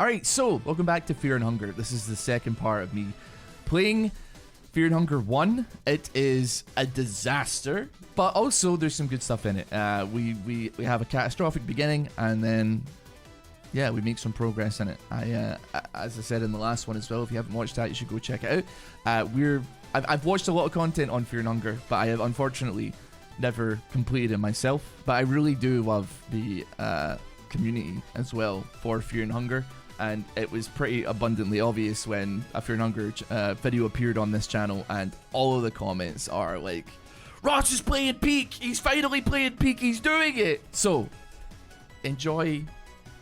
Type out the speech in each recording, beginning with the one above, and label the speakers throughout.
Speaker 1: Alright, so welcome back to Fear and Hunger. This is the second part of me playing Fear and Hunger 1. It is a disaster, but also there's some good stuff in it. We have a catastrophic beginning, and then yeah, we make some progress in it. As I said in the last one as well, if you haven't watched that, you should go check it out. I've watched a lot of content on Fear and Hunger, but I have unfortunately never completed it myself. But I really do love the community as well for Fear and Hunger. And it was pretty abundantly obvious when a Fear and Hunger video appeared on this channel, and all of the comments are like, Ross is playing Peak! He's finally playing Peak! He's doing it! So, enjoy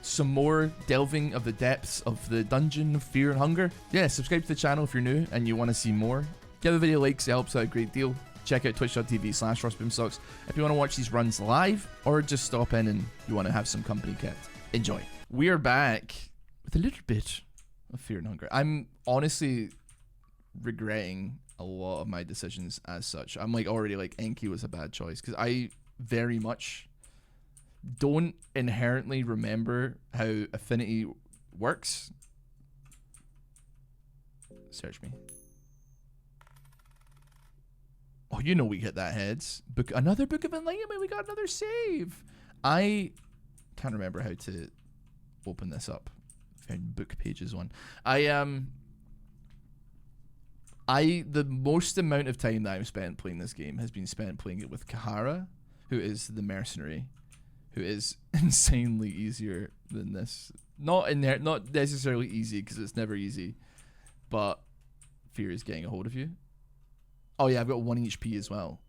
Speaker 1: some more delving of the depths of the dungeon of Fear and Hunger. Yeah, subscribe to the channel if you're new and you want to see more. Give the video likes, it helps out a great deal. Check out twitch.tv/RossBoomsocks if you want to watch these runs live, or just stop in and you want to have some company kept. Enjoy. We are back with a little bit of Fear and Hunger. I'm honestly regretting a lot of my decisions as such. I'm like already like Enki was a bad choice because I very much don't inherently remember how affinity works. Search me. Oh, you know we hit that heads. Another Book of Enlightenment. We got another save. I can't remember how to open this up. Found book pages one. The most amount of time that I've spent playing this game has been spent playing it with Kahara, who is the mercenary, who is insanely easier than this. Not necessarily easy, because it's never easy, but Fear is getting a hold of you. Oh yeah, I've got 1 HP as well.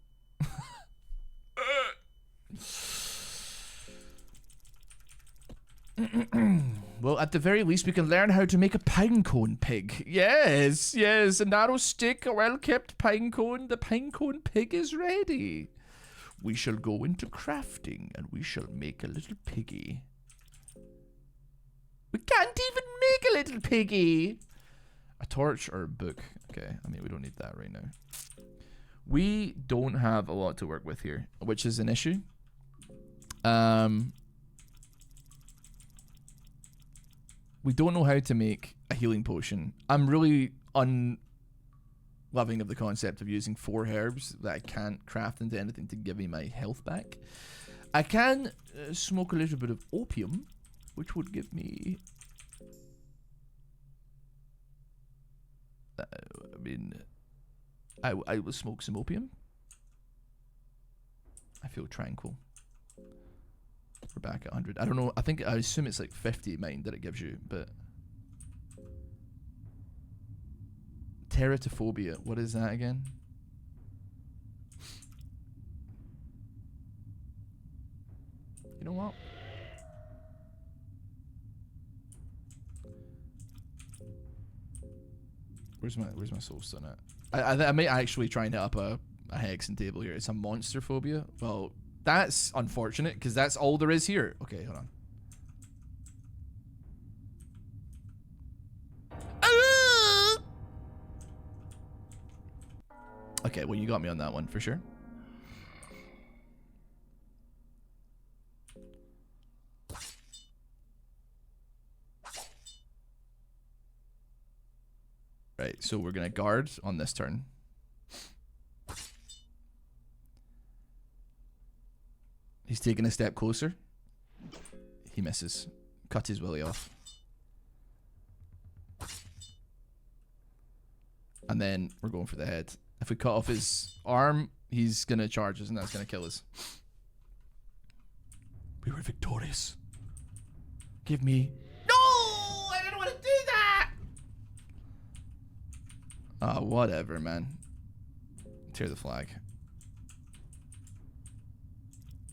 Speaker 1: Well, at the very least, we can learn how to make a pinecone pig. Yes, yes, a narrow stick, a well-kept pinecone. The pinecone pig is ready. We shall go into crafting, and we shall make a little piggy. We can't even make a little piggy. A torch or a book. Okay, I mean, we don't need that right now. We don't have a lot to work with here, which is an issue. We don't know how to make a healing potion. I'm really unloving of the concept of using 4 herbs that I can't craft into anything to give me my health back. I can smoke a little bit of opium, which would give me... I will smoke some opium. I feel tranquil. We're back at 100. I don't know. I assume it's like 50 mine that it gives you, but teratophobia. What is that again? You know what? Where's my soul stone at? I might actually try and hit up a hexing table here. It's a monster phobia. Well, that's unfortunate because that's all there is here. Okay, hold on. Okay, well, you got me on that one for sure. Right, so we're gonna guard on this turn. He's taking a step closer. He misses. Cut his willy off. And then we're going for the head. If we cut off his arm, he's gonna charge us and that's gonna kill us. We were victorious. Give me... No! I didn't want to do that! Whatever, man. Tear the flag.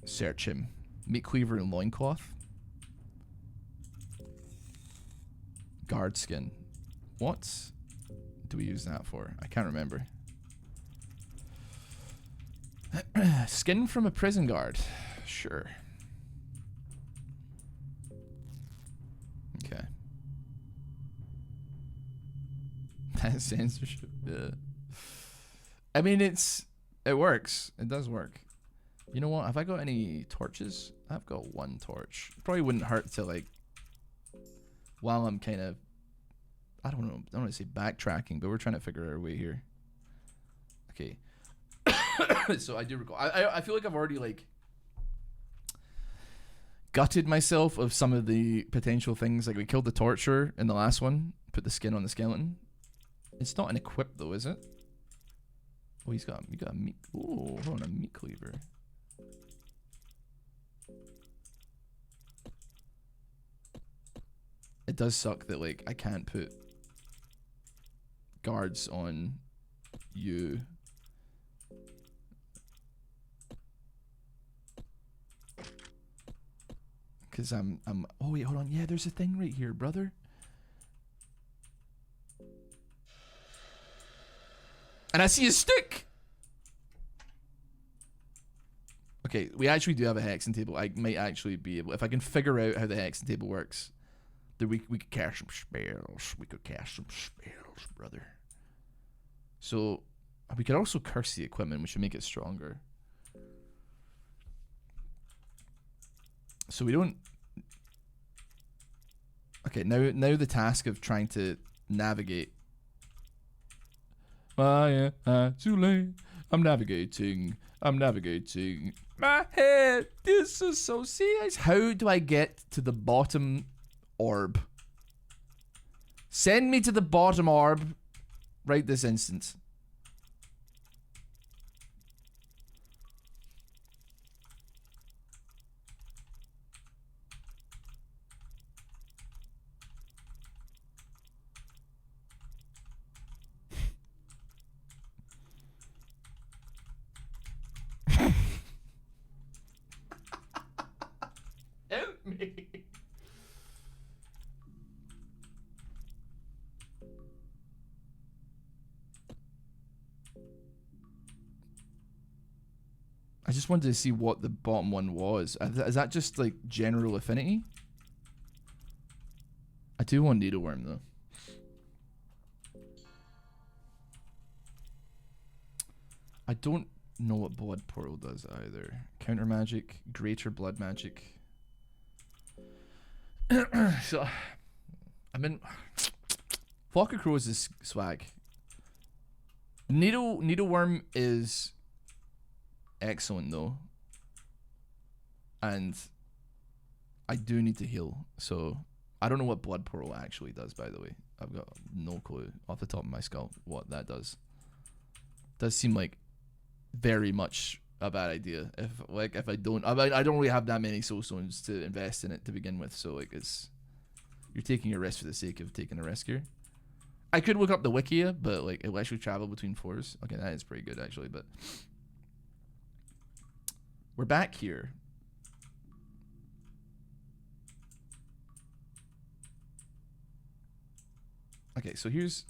Speaker 1: Search him. Meat cleaver and loincloth. Guard skin. What do we use that for? I can't remember. Skin from a prison guard. Sure. Okay. That censorship. Yeah. I mean, it works. It does work. You know what? Have I got any torches? I've got 1 torch. Probably wouldn't hurt to like while I'm kind of, I don't know, I don't want to say backtracking, but we're trying to figure our way here. Okay. So I do recall. I feel like I've already like gutted myself of some of the potential things. Like we killed the torturer in the last one, put the skin on the skeleton. It's not an equip though, is it? Oh, you got a meat. Oh, hold on, a meat cleaver. It does suck that like I can't put guards on you. Cause I'm oh wait, hold on. Yeah, there's a thing right here, brother. And I see a stick. Okay, we actually do have a hexing table. I might actually be able, if I can figure out how the hexing table works, then we could cast some spells. We could cast some spells, brother. So we could also curse the equipment, which would make it stronger. So we don't. Okay, now the task of trying to navigate. Too late. I'm navigating. My head disassociates. How do I get to the bottom orb? Send me to the bottom orb right this instant. Help me. I just wanted to see what the bottom one was. Is that just like general affinity? I do want needleworm though. I don't know what blood portal does either. Counter magic, greater blood magic. So I mean, Flock of Crows is swag. Needleworm is excellent though, and I do need to heal. So I don't know what blood portal actually does. By the way, I've got no clue off the top of my skull what that does. Does seem like very much a bad idea. If I don't really have that many soul stones to invest in it to begin with. So like you're taking a risk for the sake of taking a risk here. I could look up the Wikia, but like it will actually travel between floors. Okay, that is pretty good actually. But we're back here. Okay, so here's.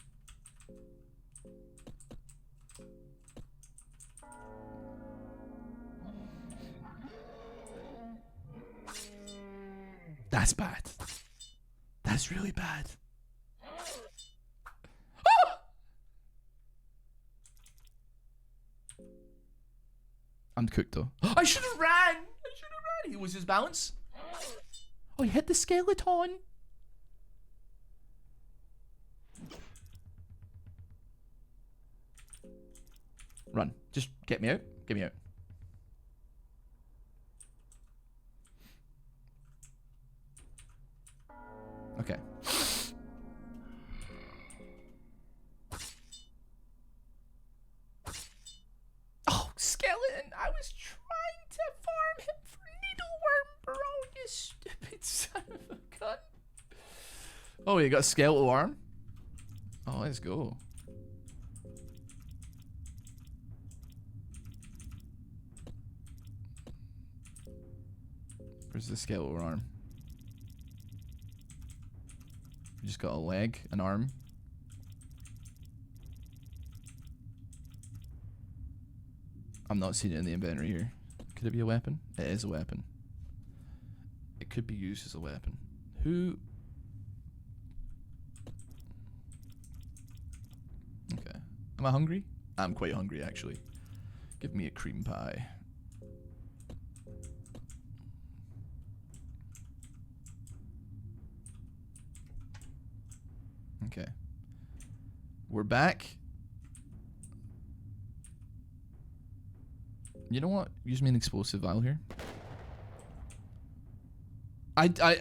Speaker 1: That's bad. That's really bad. I'm cooked though. I should have ran. He was his balance. Oh, he hit the skeleton. Run. Just get me out. Get me out. Okay. Oh, skeleton! I was trying to farm him for needleworm, bro. You stupid son of a gun. Oh, you got a skeletal arm? Oh, let's go. Where's the skeletal arm? You just got a leg, an arm. I'm not seeing it in the inventory here. Could it be a weapon? It is a weapon. It could be used as a weapon. Who? Okay. Am I hungry? I'm quite hungry actually. Give me a cream pie. Okay. We're back. You know what? Use me an explosive vial here.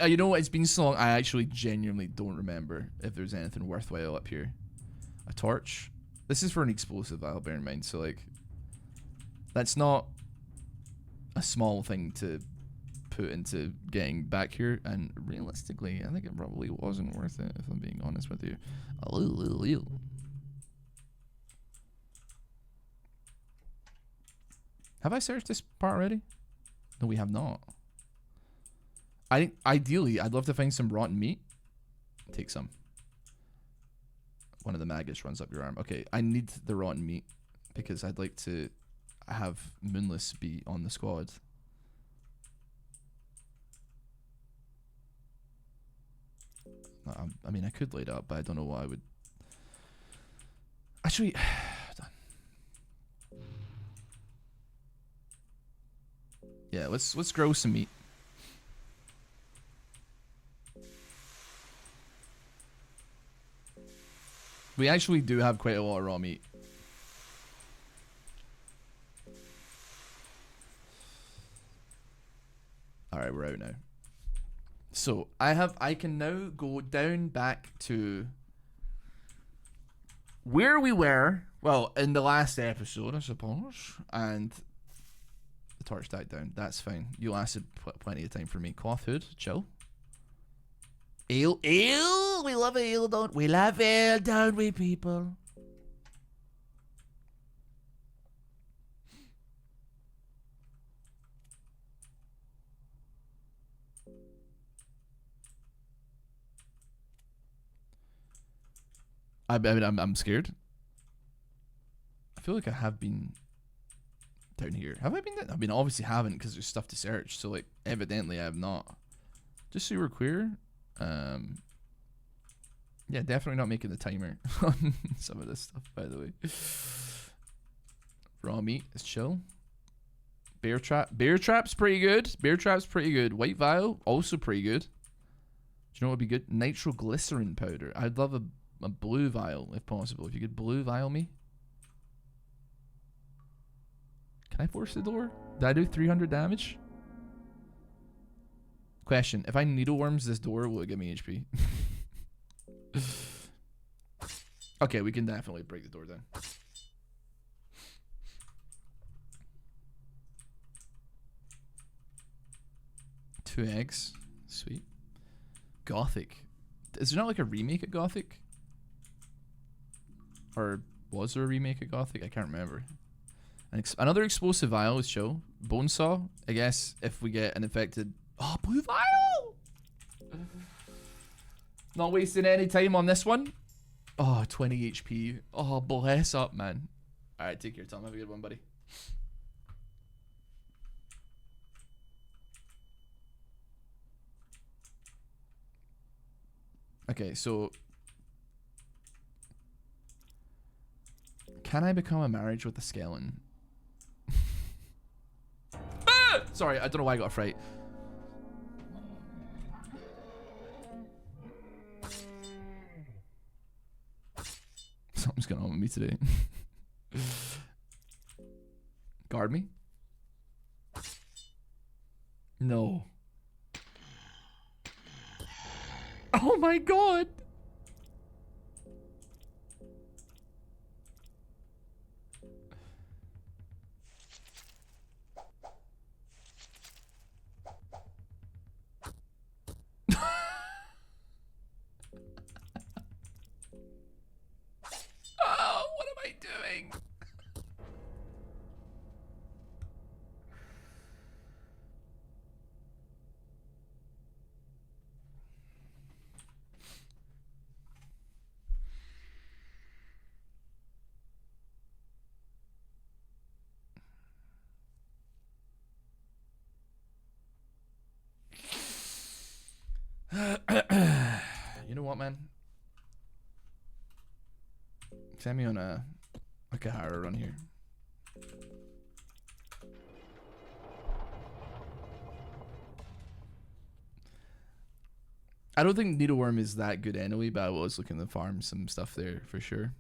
Speaker 1: You know what? It's been so long. I actually genuinely don't remember if there's anything worthwhile up here. A torch. This is for an explosive vial, bear in mind. So, like, that's not a small thing to put into getting back here. And realistically, I think it probably wasn't worth it, if I'm being honest with you. Have I searched this part already? No, we have not. I think, ideally, I'd love to find some rotten meat. Take some. One of the maggots runs up your arm. Okay, I need the rotten meat because I'd like to have Moonless be on the squad. I mean, I could light up, but I don't know what I would. Actually, yeah, let's grow some meat. We actually do have quite a lot of raw meat. Alright, we're out now. So, I can now go down back to where we were, well, in the last episode, I suppose, and the torch died down. That's fine. You lasted plenty of time for me. Cloth hood, chill. Ale, ale, we love ale, don't we? Love ale, don't we, people? I mean, I'm scared. I feel like I have been down here. Have I been? I mean, obviously haven't because there's stuff to search. So, like, evidently I have not. Just so you were clear. Yeah, definitely not making the timer on some of this stuff, by the way. Raw meat is chill. Bear trap. Bear trap's pretty good. Bear trap's pretty good. White vial, also pretty good. Do you know what would be good? Nitroglycerin powder. I'd love a blue vial if possible. If you could blue vial me. Can I force the door? Did I do 300 damage? Question. If I needleworms this door, will it give me HP? Okay, we can definitely break the door down. Two eggs. Sweet. Gothic. Is there not like a remake of Gothic? Or was there a remake of Gothic? I can't remember. Another explosive vial is show. Bone saw. I guess if we get an infected... Oh, blue vial! Not wasting any time on this one. Oh, 20 HP. Oh, bless up, man. Alright, take your time. Have a good one, buddy. Okay, so... Can I become a marriage with a skeleton? Ah! Sorry, I don't know why I got a fright. Something's going on with me today. Guard me? No. Oh my god! Oh, what am I doing? You know what, man? Send me on a Kahara run here. I don't think needleworm is that good anyway, but I was looking to farm some stuff there for sure.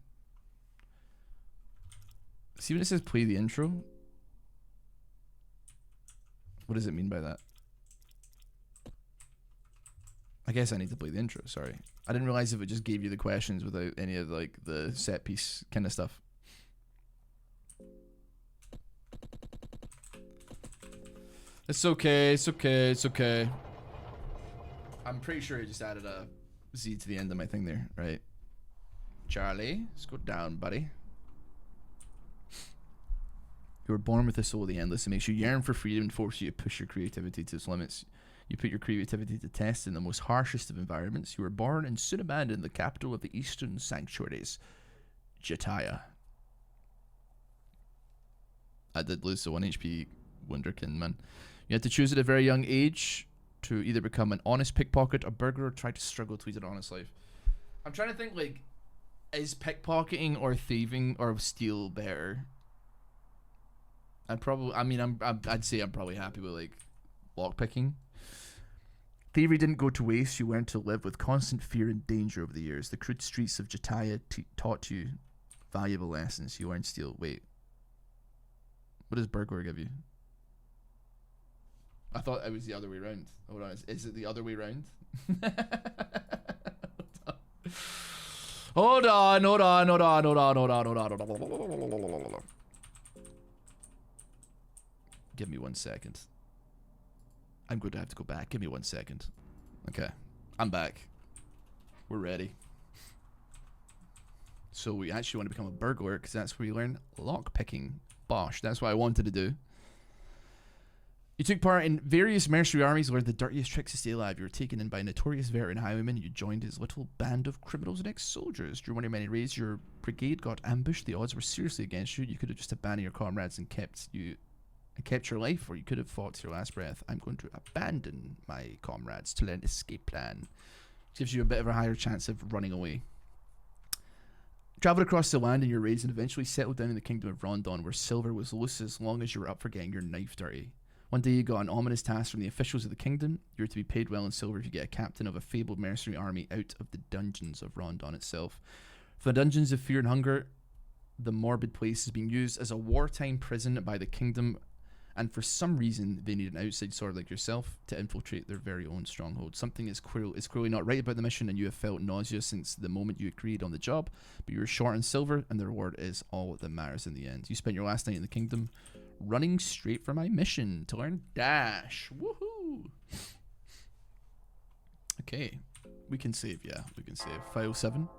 Speaker 1: See when it says play the intro? What does it mean by that? I guess I need to play the intro, sorry. I didn't realize if it just gave you the questions without any of like the set piece kind of stuff. It's okay, it's okay, it's okay. I'm pretty sure I just added a Z to the end of my thing there, right? Charlie, let's go down, buddy. You were born with the soul of the endless. It makes you yearn for freedom and forces you to push your creativity to its limits. You put your creativity to test in the most harshest of environments. You were born and soon abandoned the capital of the eastern sanctuaries, Jataya. I did lose the 1 HP Wunderkind, man. You had to choose at a very young age to either become an honest pickpocket, a burglar, or try to struggle to lead an honest life. I'm trying to think, like, is pickpocketing or thieving or steal better? I'd say I'm probably happy with, like, lockpicking. Thievery didn't go to waste. You learned to live with constant fear and danger over the years. The crude streets of Jataya taught you valuable lessons. You learned steal. Wait. What does burglar give you? I thought it was the other way around. Hold on. Is it the other way around? Hold on. Give me 1 second. I'm going to have to go back. Give me 1 second. Okay. I'm back. We're ready. So we actually want to become a burglar because that's where you learn lockpicking. Bosh. That's what I wanted to do. You took part in various mercenary armies, learned the dirtiest tricks to stay alive. You were taken in by a notorious veteran highwayman. You joined his little band of criminals and ex-soldiers. During one of your many raids, your brigade got ambushed. The odds were seriously against you. You could have just abandoned your comrades and kept your life, or you could have fought to your last breath. I'm going to abandon my comrades to learn an escape plan. It gives you a bit of a higher chance of running away. Traveled across the land in your raids and eventually settled down in the kingdom of Rondon, where silver was loose as long as you were up for getting your knife dirty. One day you got an ominous task from the officials of the kingdom. You're to be paid well in silver if you get a captain of a fabled mercenary army out of the dungeons of Rondon itself. For the dungeons of fear and hunger, the morbid place is being used as a wartime prison by the kingdom, and for some reason they need an outside sword like yourself to infiltrate their very own stronghold. Something is clearly not right about the mission, and you have felt nausea since the moment you agreed on the job, but you were short on silver, and the reward is all that matters in the end. You spent your last night in the kingdom running straight for my mission to learn Dash. Woohoo! Okay, we can save. Yeah, we can save. File 7.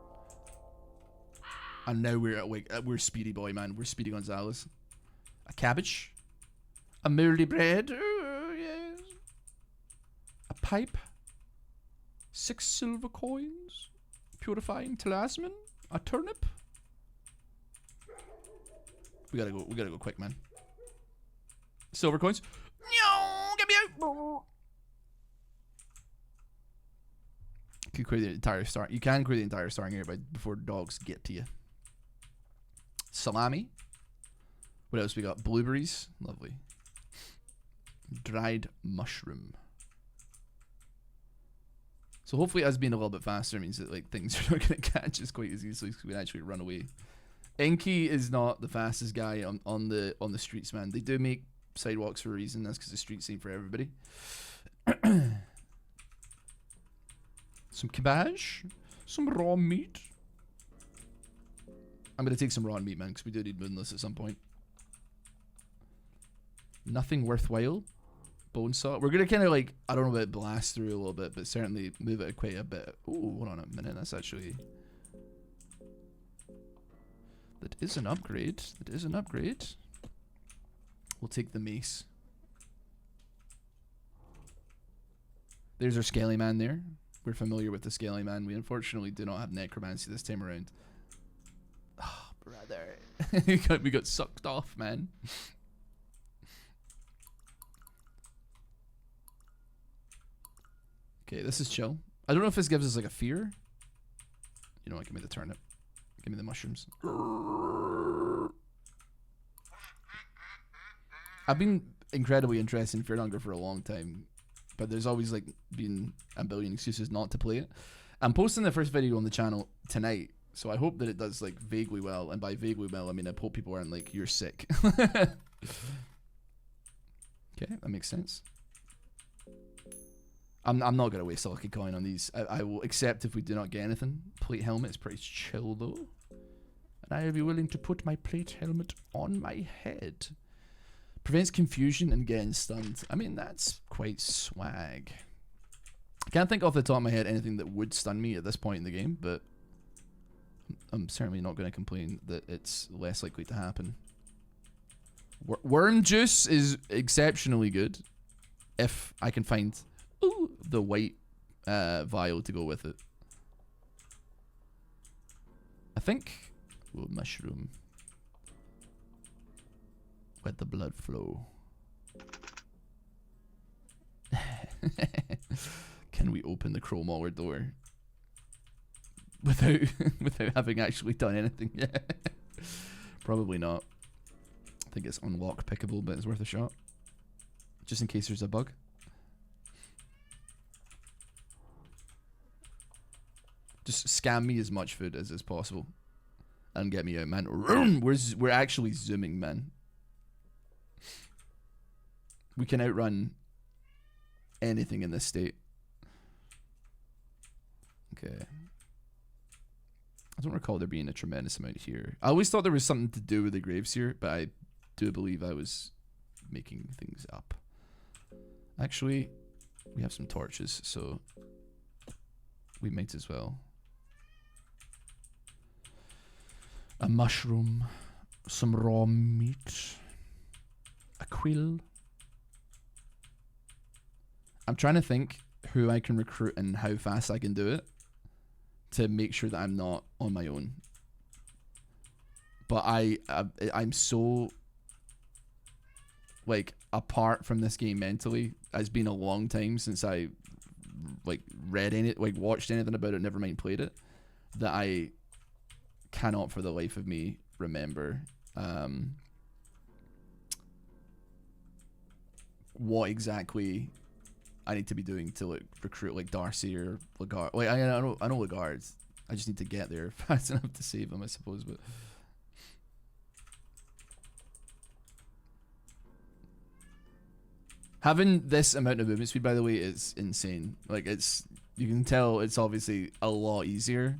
Speaker 1: And now we're at we're Speedy Boy, man. We're Speedy Gonzalez. A cabbage. A mouldy bread. Yes. A pipe. 6 silver coins. Purifying talisman. A turnip. We gotta go quick, man. Silver coins. No, get me out. You can clear the entire star. You can clear the entire starting area before dogs get to you. Salami. What else we got? Blueberries. Lovely. Dried mushroom. So hopefully us being a little bit faster means that like things are not going to catch us quite as easily, so we can actually run away. Enki is not the fastest guy on the streets, man. They do make sidewalks for a reason. That's because the streets ain't for everybody. Some cabbage. Some raw meat. I'm going to take some raw meat, man, because we do need moonless at some point. Nothing worthwhile. Bone saw. We're going to kind of like, I don't know about blast through a little bit, but certainly move it quite a bit. Ooh, hold on a minute. That's actually... That is an upgrade. That is an upgrade. We'll take the mace. There's our Scaly Man there. We're familiar with the Scaly Man. We unfortunately do not have necromancy this time around. Oh, brother. we got sucked off, man. Okay, this is chill. I don't know if this gives us like a fear. You know what? Give me the turnip. Give me the mushrooms. I've been incredibly interested in Fear and Hunger for a long time. but there's always like been a billion excuses not to play it. I'm posting the first video on the channel tonight, so I hope that it does like vaguely well, and by vaguely well I mean I hope people aren't like, you're sick. Okay, that makes sense. I'm not gonna waste a lucky coin on these. I will accept if we do not get anything. Plate helmet is pretty chill though, and I will be willing to put my plate helmet on my head. Prevents confusion and getting stunned. I mean, that's quite swag. I can't think off the top of my head anything that would stun me at this point in the game, but I'm certainly not going to complain that it's less likely to happen. Worm juice is exceptionally good if I can find the white vial to go with it. I think... Ooh, mushroom. Let the blood flow. Can we open the chrome mauler door without having actually done anything yet? Probably not. I think it's unlock pickable, but it's worth a shot. Just in case there's a bug. Just scam me as much food as is possible and get me out, man. We're actually zooming, man. We can outrun anything in this state. Okay. I don't recall there being a tremendous amount here. I always thought there was something to do with the graves here, but I do believe I was making things up. Actually, we have some torches, so we might as well. A mushroom, some raw meat, a quill. I'm trying to think who I can recruit and how fast I can do it to make sure that I'm not on my own. But I'm so like apart from this game mentally. It's been a long time since I like read any, like watched anything about it, never mind played it, that I cannot for the life of me remember what exactly I need to be doing to like recruit like Darcy or Lagarde. Like I know Lagarde. I just need to get there fast enough to save him, I suppose. But having this amount of movement speed, by the way, is insane. Like you can tell it's obviously a lot easier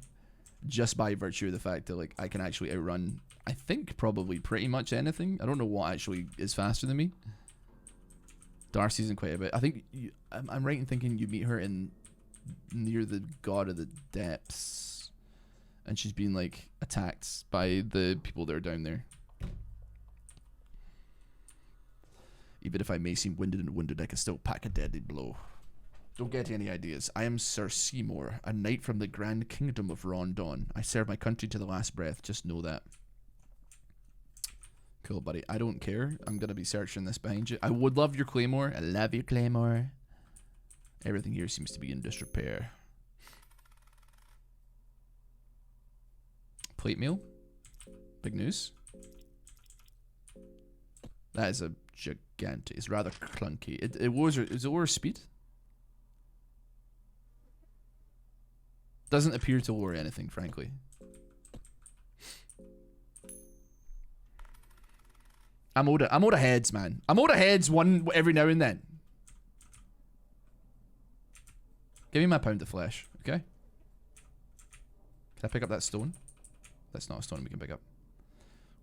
Speaker 1: just by virtue of the fact that like I can actually outrun, I think, probably pretty much anything. I don't know what actually is faster than me. Darcy's in quite a bit. I think I'm right in thinking you meet her in near the God of the Depths, and she's been like attacked by the people that are down there. Even if I may seem winded and wounded, I can still pack a deadly blow. Don't get any ideas. I am Sir Seymour, a knight from the Grand Kingdom of Rondon. I serve my country to the last breath. Just know that. Cool, buddy. I don't care. I'm going to be searching this behind you. I would love your claymore. I love your claymore. Everything here seems to be in disrepair. Plate meal. Big news. That is a gigantic. It's rather clunky. Is it lower speed? Doesn't appear to lower anything, frankly. I'm out of heads, man. I'm out of heads one every now and then. Give me my pound of flesh, okay? Can I pick up that stone? That's not a stone we can pick up.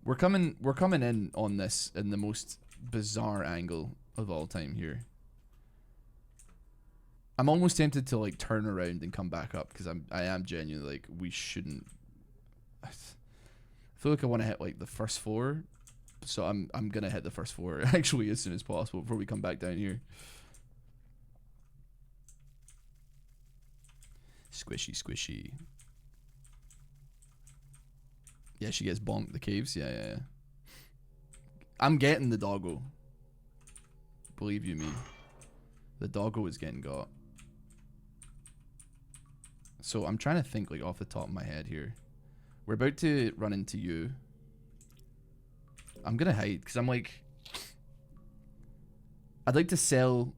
Speaker 1: We're coming in on this in the most bizarre angle of all time here. I'm almost tempted to like turn around and come back up because I am genuinely like, we shouldn't. I feel like I want to hit like the first floor, so I'm gonna hit the first floor actually as soon as possible before we come back down here. Squishy, squishy. Yeah, she gets bonked. The caves, yeah. I'm getting the doggo. Believe you me, the doggo is getting got. So I'm trying to think like off the top of my head here. We're about to run into you. I'm gonna hide because I'm like, I'd like to sell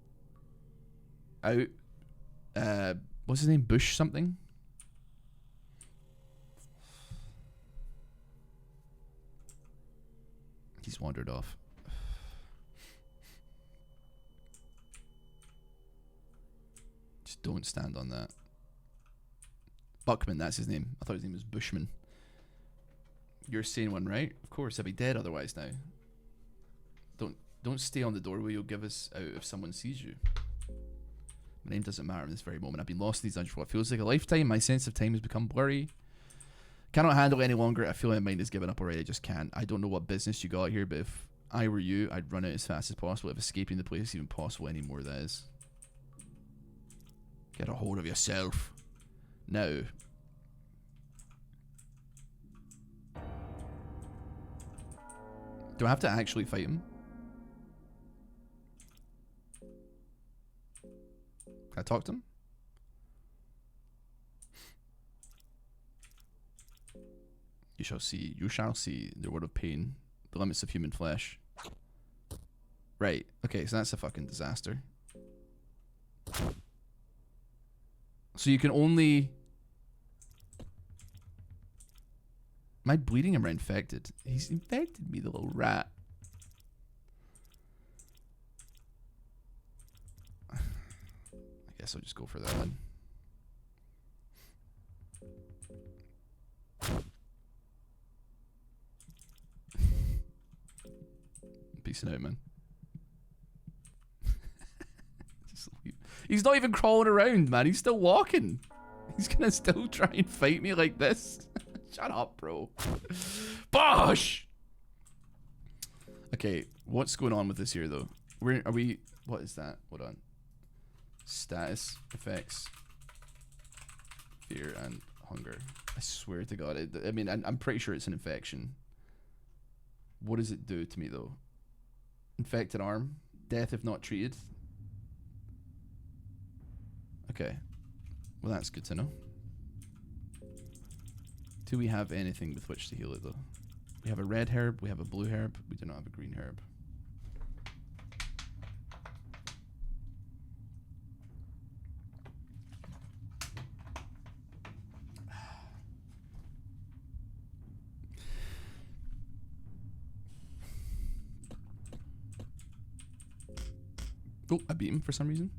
Speaker 1: out. What's his name? Bush something? He's wandered off. Just don't stand on that. Buckman, that's his name. I thought his name was Bushman. You're a sane one, right? Of course, I'll be dead otherwise now. Don't stay on the doorway, you'll give us out if someone sees you. My name doesn't matter in this very moment. I've been lost in these dungeons for what feels like a lifetime. My sense of time has become blurry. Cannot handle it any longer. I feel my mind has given up already. I just can't. I don't know what business you got here, but if I were you, I'd run out as fast as possible. If escaping the place is even possible anymore, that is. Get a hold of yourself. Now. Do I have to actually fight him? Can I talk to him? You shall see the word of pain, the limits of human flesh. Right, okay, so that's a fucking disaster. So you can only... Am I bleeding? Am I infected? He's infected me, the little rat. I guess I'll just go for that one. Peace out, man. Just leave. He's not even crawling around, man. He's still walking. He's gonna still try and fight me like this. Shut up, bro. Bosh! Okay, what's going on with this here, though? Where are we? What is that? Hold on. Status effects. Fear and hunger. I swear to God. I mean, I'm pretty sure it's an infection. What does it do to me, though? Infected arm. Death if not treated. Okay. Well, that's good to know. Do we have anything with which to heal it, though? We have a red herb. We have a blue herb. We do not have a green herb. Oh, I beat him for some reason.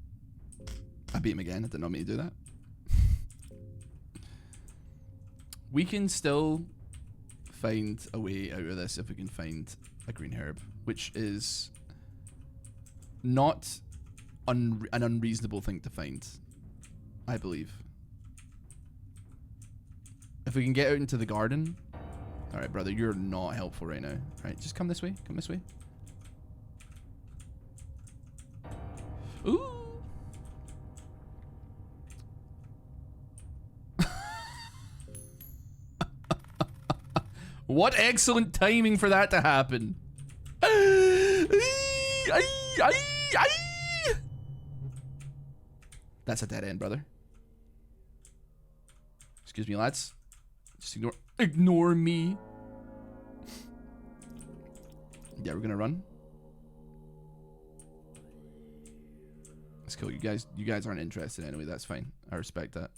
Speaker 1: I beat him again. I did not mean to do that. We can still find a way out of this if we can find a green herb, which is not an unreasonable thing to find, I believe. If we can get out into the garden. Alright, brother, you're not helpful right now. Alright, just come this way. Come this way. Ooh. What excellent timing for that to happen. That's a dead end, brother. Excuse me, lads. Just ignore me. Yeah, we're gonna run. That's cool. You guys aren't interested anyway. That's fine. I respect that.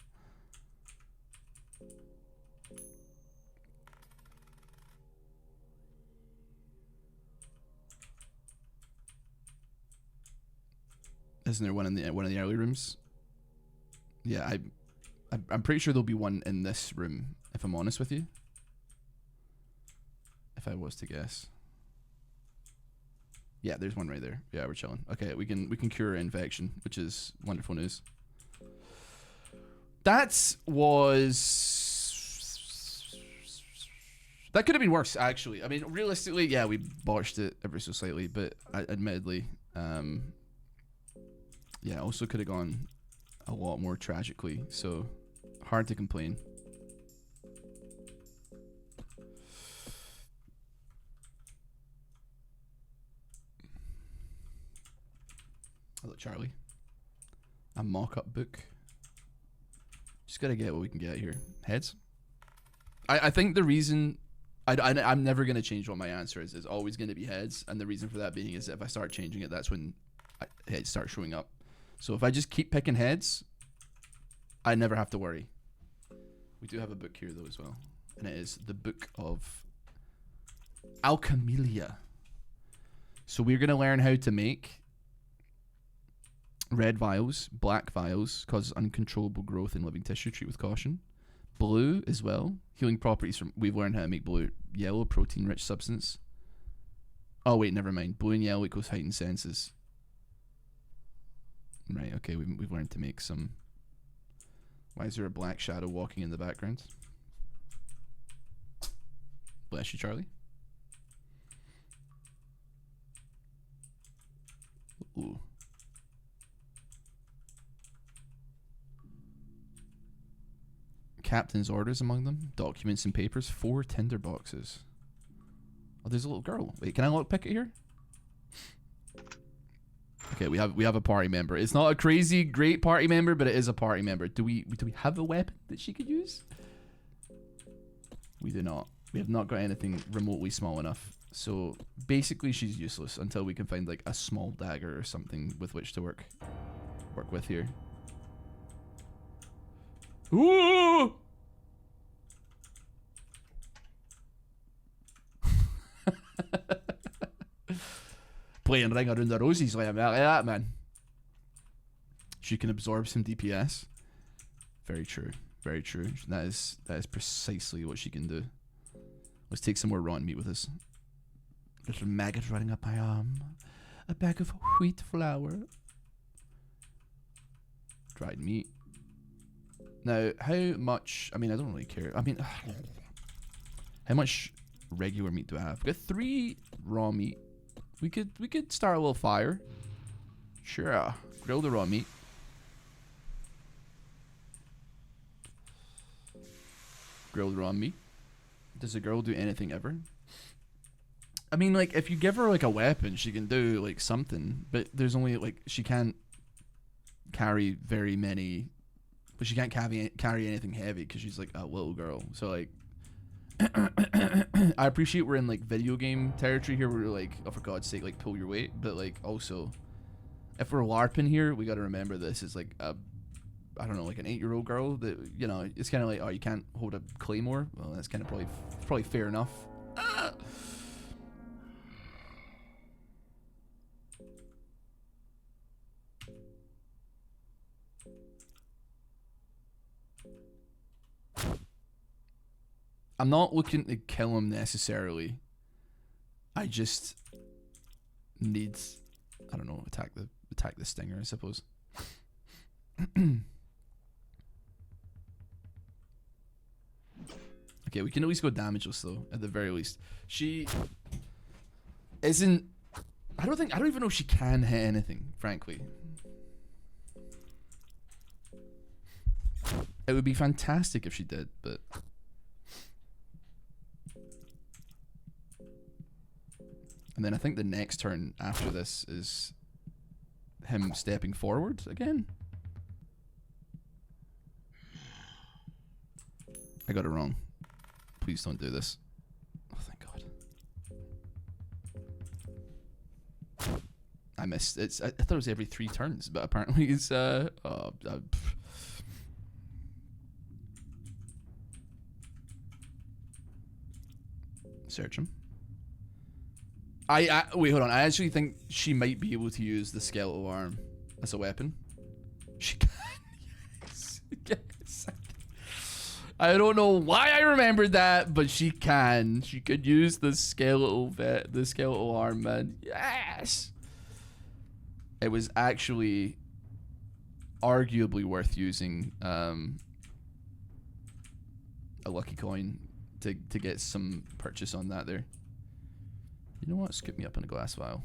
Speaker 1: Isn't there one in the early rooms? Yeah, I'm pretty sure there'll be one in this room, if I'm honest with you. If I was to guess. Yeah, there's one right there. Yeah, we're chilling. Okay, we can cure infection, which is wonderful news. That could have been worse, actually. I mean, realistically, yeah, we botched it ever so slightly, but admittedly, yeah, also could have gone a lot more tragically, so hard to complain. Hello, Charlie. A mock-up book. Just gotta get what we can get here. Heads? I think the reason... I'm never going to change what my answer is. It's always going to be heads, and the reason for that being is that if I start changing it, that's when heads start showing up. So if I just keep picking heads, I never have to worry. We do have a book here though as well, and it is the Book of Alchemelia. So we're gonna learn how to make red vials, black vials, cause uncontrollable growth in living tissue, treat with caution. Blue as well, healing properties from, we've learned how to make blue. Yellow, protein rich substance. Oh wait, never mind. Blue and yellow equals heightened senses. Right, okay, we've learned to make some. Why is there a black shadow walking in the background? Bless you, Charlie. Ooh. Captain's orders among them. Documents and papers. 4 tinder boxes. Oh, there's a little girl. Wait, can I lockpick it here? Okay, we have a party member. It's not a crazy great party member, but it is a party member. Do we have a weapon that she could use? We do not. We have not got anything remotely small enough. So basically she's useless until we can find like a small dagger or something with which to work with here. Ooh! Playing Ring Around the Rosies like that, man. She can absorb some DPS. Very true. Very true. That is precisely what she can do. Let's take some more rotten meat with us. Little maggot running up my arm. A bag of wheat flour. Dried meat. Now, how much... I mean, I don't really care. I mean... How much regular meat do I have? We've got 3 raw meat. We could start a little fire. Sure. Grill the raw meat. Grill the raw meat. Does a girl do anything ever? I mean, like, if you give her, like, a weapon, she can do, like, something. But there's only, like, she can't carry very many... But she can't carry anything heavy because she's, like, a little girl. So, like... I appreciate we're in, like, video game territory here where we're, like, oh, for God's sake, like, pull your weight. But, like, also... If we're LARPing here, we gotta remember this is, like, a... I don't know, like, an 8-year-old girl that, you know, it's kind of like, oh, you can't hold a claymore. Well, that's kind of probably fair enough. Ah! I'm not looking to kill him necessarily. I just need, I don't know, attack the stinger, I suppose. Okay, we can at least go damageless though, at the very least. She isn't. I don't even know if she can hit anything, frankly. It would be fantastic if she did, but. And then I think the next turn after this is him stepping forward again. I got it wrong. Please don't do this. Oh, thank God. I missed. I thought it was every 3 turns, but apparently it's search him. Wait, hold on. I actually think she might be able to use the skeletal arm as a weapon. She can. Yes. Yes. I don't know why I remembered that, but she can. She could use the skeletal arm, man. Yes. It was actually arguably worth using a lucky coin to get some purchase on that there. You know what? Scoop me up in a glass vial.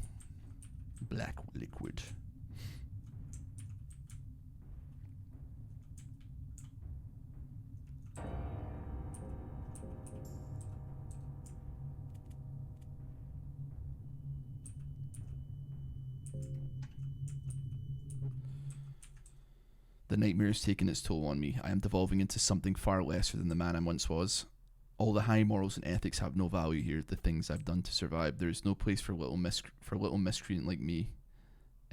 Speaker 1: Black liquid. The nightmare has taken its toll on me. I am devolving into something far lesser than the man I once was. All the high morals and ethics have no value here. The things I've done to survive. There is no place for little miscreant like me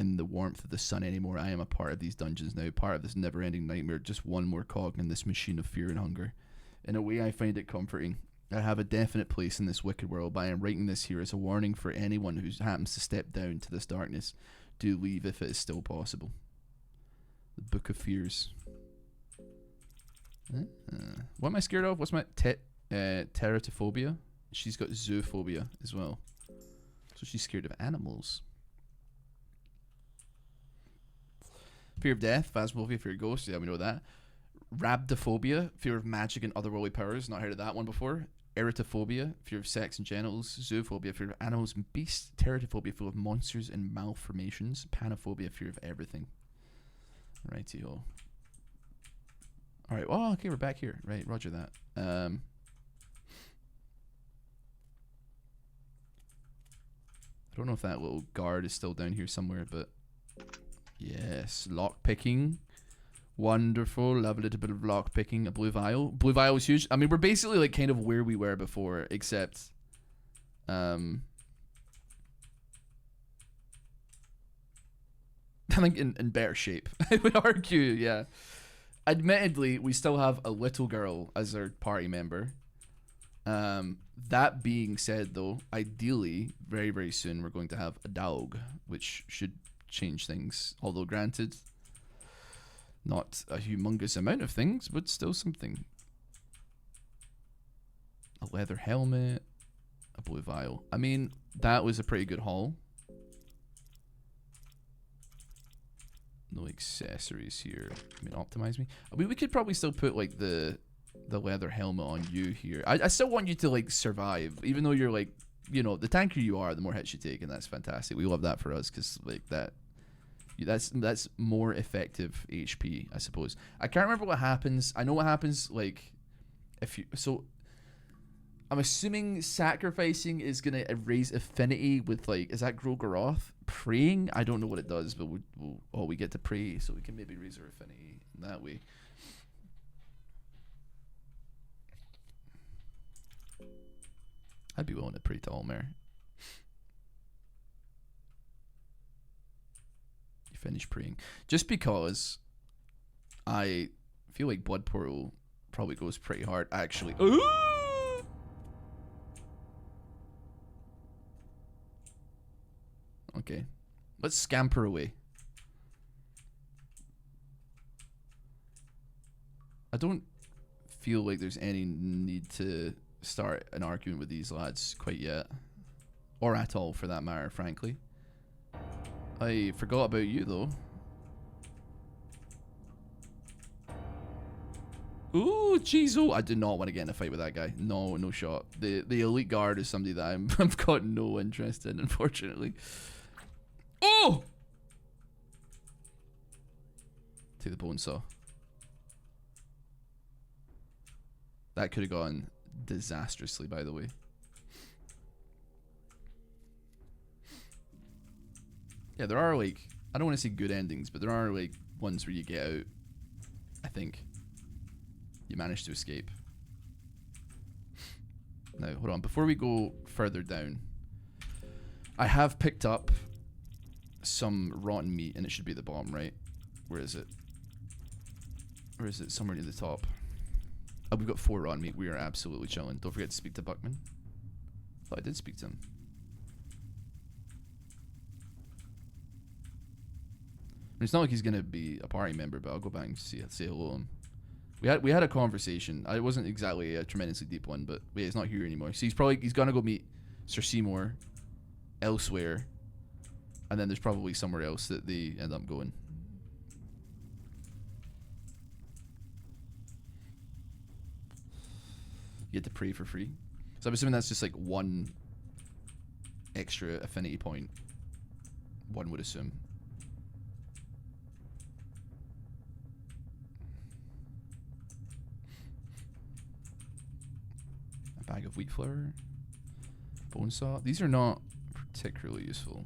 Speaker 1: in the warmth of the sun anymore. I am a part of these dungeons now, part of this never-ending nightmare, just one more cog in this machine of fear and hunger. In a way, I find it comforting. I have a definite place in this wicked world, but I am writing this here as a warning for anyone who happens to step down to this darkness. Do leave if it is still possible. The Book of Fears. What am I scared of? What's my teratophobia? She's got zoophobia as well. So she's scared of animals. Fear of death, phasmophobia, fear of ghosts. Yeah, we know that. Rhabdophobia, fear of magic and otherworldly powers. Not heard of that one before. Erotophobia, fear of sex and genitals. Zoophobia, fear of animals and beasts. Teratophobia, fear of monsters and malformations. Panophobia, fear of everything. Righty-ho. Alright, well, okay, we're back here. Right, roger that. I don't know if that little guard is still down here somewhere, but yes, lock picking. Wonderful. Love a little bit of lock picking. A blue vial. Blue vial is huge. I mean, we're basically like kind of where we were before, except I think in better shape. I would argue, yeah. Admittedly, we still have a little girl as our party member. That being said, though, ideally, very, very soon, we're going to have a dog, which should change things. Although, granted, not a humongous amount of things, but still something. A leather helmet, a blue vial. I mean, that was a pretty good haul. No accessories here. I mean, optimize me. I mean, we could probably still put like the leather helmet on you here. I still want you to like survive, even though you're like, you know, the tankier you are, the more hits you take, and that's fantastic. We love that for us because like that's more effective HP, I suppose. I can't remember what happens. I know what happens like if you I'm assuming sacrificing is gonna raise affinity with like, is that Grogoroth? Praying? I don't know what it does, but we get to pray, so we can maybe raise our affinity in that way. I'd be willing to pray to Almer. You finish praying. Just because I feel like Blood Portal probably goes pretty hard, actually. Ooh! Okay, let's scamper away. I don't feel like there's any need to start an argument with these lads quite yet. Or at all, for that matter, frankly. I forgot about you, though. Ooh, jeez, oh, I do not want to get in a fight with that guy. No, no shot. The elite guard is somebody that I've got no interest in, unfortunately. Oh! Take the bone saw. That could have gone disastrously, by the way. Yeah, there are like, I don't want to say good endings, but there are like ones where you get out. I think you manage to escape. Now, hold on. Before we go further down, I have picked up some rotten meat, and it should be at the bottom, right? Where is it? Or is it somewhere near the top? Oh, we've got 4 rotten meat. We are absolutely chilling. Don't forget to speak to Buckman. Oh, I did speak to him. It's not like he's gonna be a party member, but I'll go back and say hello to him. We had a conversation. It wasn't exactly a tremendously deep one, but yeah, he's not here anymore. So he's gonna go meet Sir Seymour elsewhere, and then there's probably somewhere else that they end up going. You get to pray for free. So I'm assuming that's just like 1 extra affinity point. One would assume. A bag of wheat flour. Bone saw. These are not particularly useful.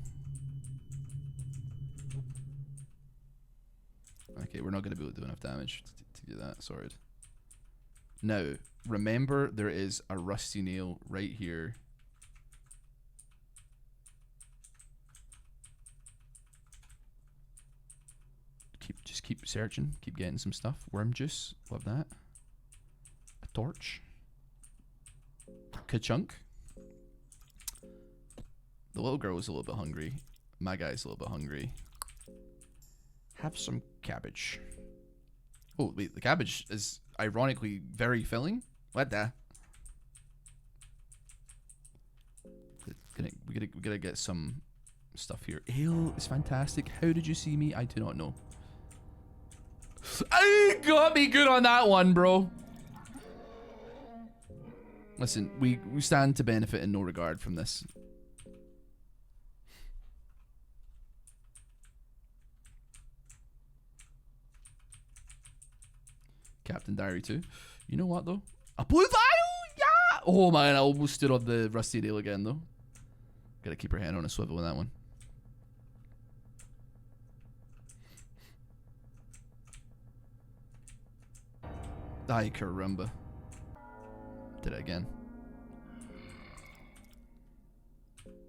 Speaker 1: Okay, we're not going to be able to do enough damage to do that. Sorry. Now, remember, there is a rusty nail right here. Just keep searching. Keep getting some stuff. Worm juice. Love that. A torch. Ka-chunk. The little girl is a little bit hungry. My guy's a little bit hungry. Have some cabbage. Oh, wait. The cabbage is ironically very filling. What the? We gotta get some stuff here. Ale is fantastic. How did you see me? I do not know. I got me good on that one, bro. Listen, we stand to benefit in no regard from this. Captain Diary 2. You know what though? A blue vial! Yeah! Oh man, I almost stood on the rusty nail again though. Gotta keep her hand on a swivel in that one. Ay caramba. Did it again.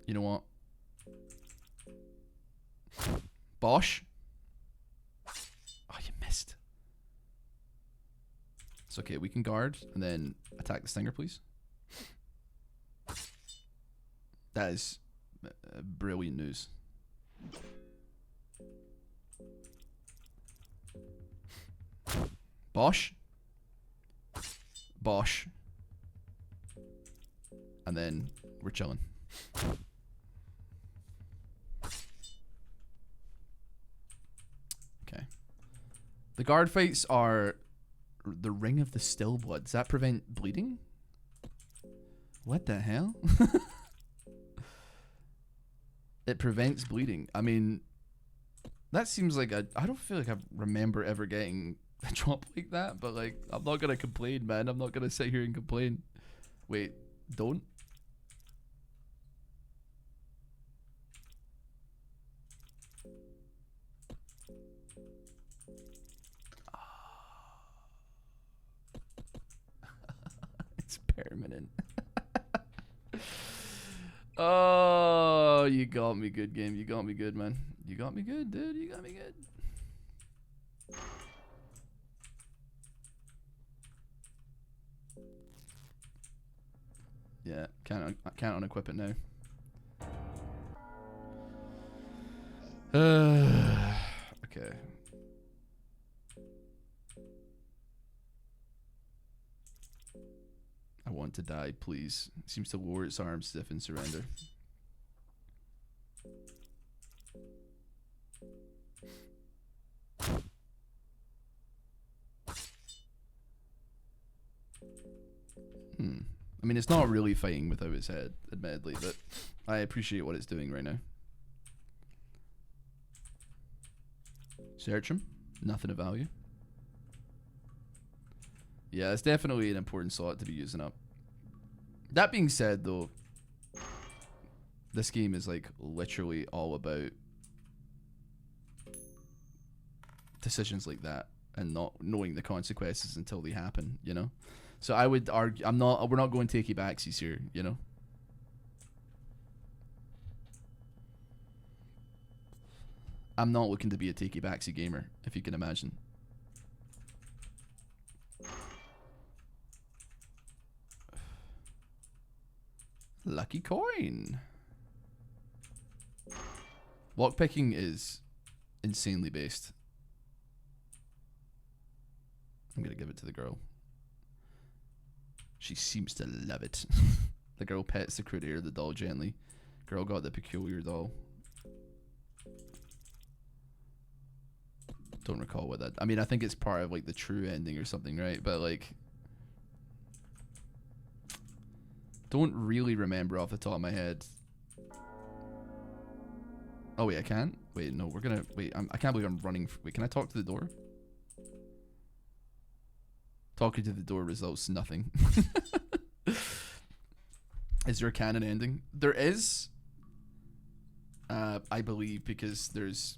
Speaker 1: You know what? Bosh. Oh, you missed. It's okay, we can guard and then attack the stinger, please. That is brilliant news. Bosh. Bosh. And then we're chilling. Okay. The guard fights are the ring of the still blood. Does that prevent bleeding? What the hell? It prevents bleeding. I mean, that seems like I don't feel like I remember ever getting a drop like that, but like, I'm not gonna complain, man. I'm not gonna sit here and complain. Wait, don't? It's permanent. Oh, you got me good, game. You got me good, man. You got me good, dude. You got me good. Yeah, can't unequip it now. Okay. I want to die, please. It seems to lower its arms, stiff, and surrender. I mean, it's not really fighting without its head, admittedly, but I appreciate what it's doing right now. Search him. Nothing of value. Yeah, it's definitely an important slot to be using up. That being said, though, this game is like literally all about decisions like that and not knowing the consequences until they happen, you know? So I would argue, we're not going takey backsies here, you know? I'm not looking to be a takey backsy gamer, if you can imagine. Lucky coin. Lockpicking is insanely based. I'm gonna give it to the girl. She seems to love it. The girl pets the crudier, the doll gently. Girl got the peculiar doll. Don't recall what that. I mean, I think it's part of like the true ending or something, right? But like, don't really remember off the top of my head. Oh wait, I can't. Wait, no, we're gonna wait. I can't believe I'm running. Wait, can I talk to the door? Talking to the door results in nothing. Is there a canon ending? There is. I believe because there's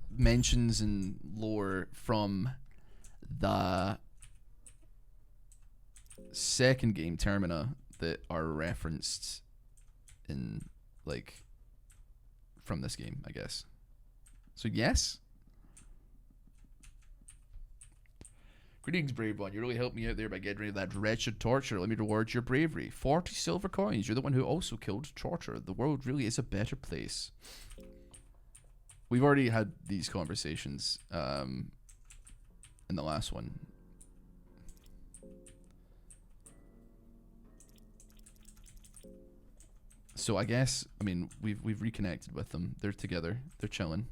Speaker 1: mentions in lore from the second game, Termina, that are referenced in like from this game, I guess. So yes. Greetings, brave one. You really helped me out there by getting rid of that wretched torture. Let me reward your bravery. 40 silver coins. You're the one who also killed Torture. The world really is a better place. We've already had these conversations in the last one. So I guess, I mean, we've reconnected with them. They're together. They're chilling.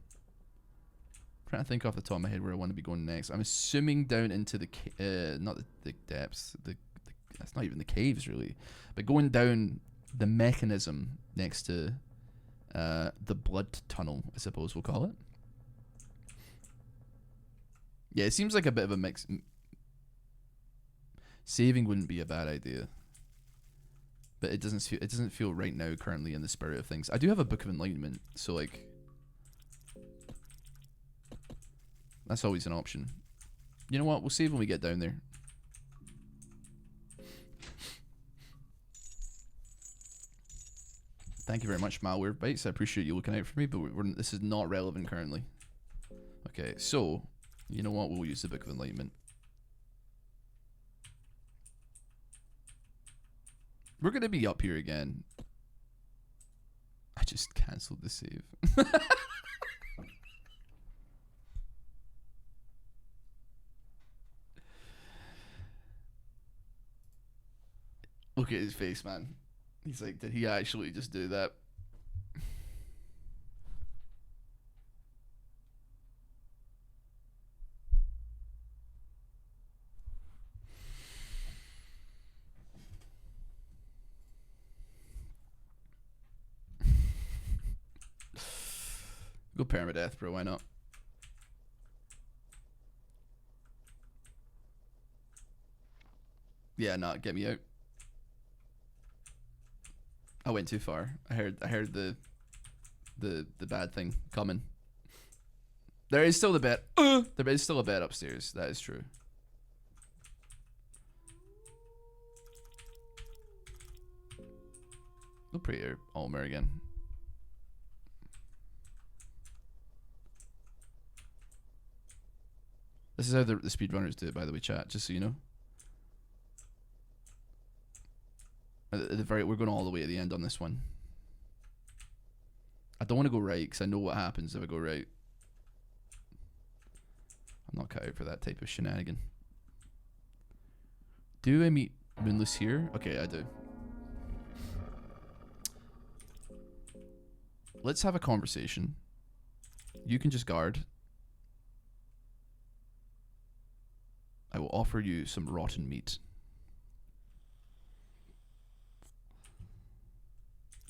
Speaker 1: Trying to think off the top of my head where I want to be going next. I'm assuming down into the not the depths, that's not even the caves really, but going down the mechanism next to the blood tunnel, I suppose we'll call it. Yeah, it seems like a bit of a mix. Saving wouldn't be a bad idea, but it doesn't feel right now currently in the spirit of things. I do have a Book of Enlightenment, so like. That's always an option. You know what? We'll save when we get down there. Thank you very much, Malware Bites. I appreciate you looking out for me, but this is not relevant currently. Okay, so, you know what? We'll use the Book of Enlightenment. We're going to be up here again. I just cancelled the save. Look at his face, man. He's like, did he actually just do that? Go permadeath, bro. Why not? Yeah, not get me out. I went too far. I heard the bad thing coming. There is still the bed. There is still a bed upstairs. That is true. We'll pray your Almer again. This is how the speedrunners do it, by the way, chat. Just so you know. We're going all the way at the end on this one. I don't want to go right because I know what happens if I go right. I'm not cut out for that type of shenanigan. Do I meet Moonless here? Okay, I do. Let's have a conversation. You can just guard. I will offer you some rotten meat.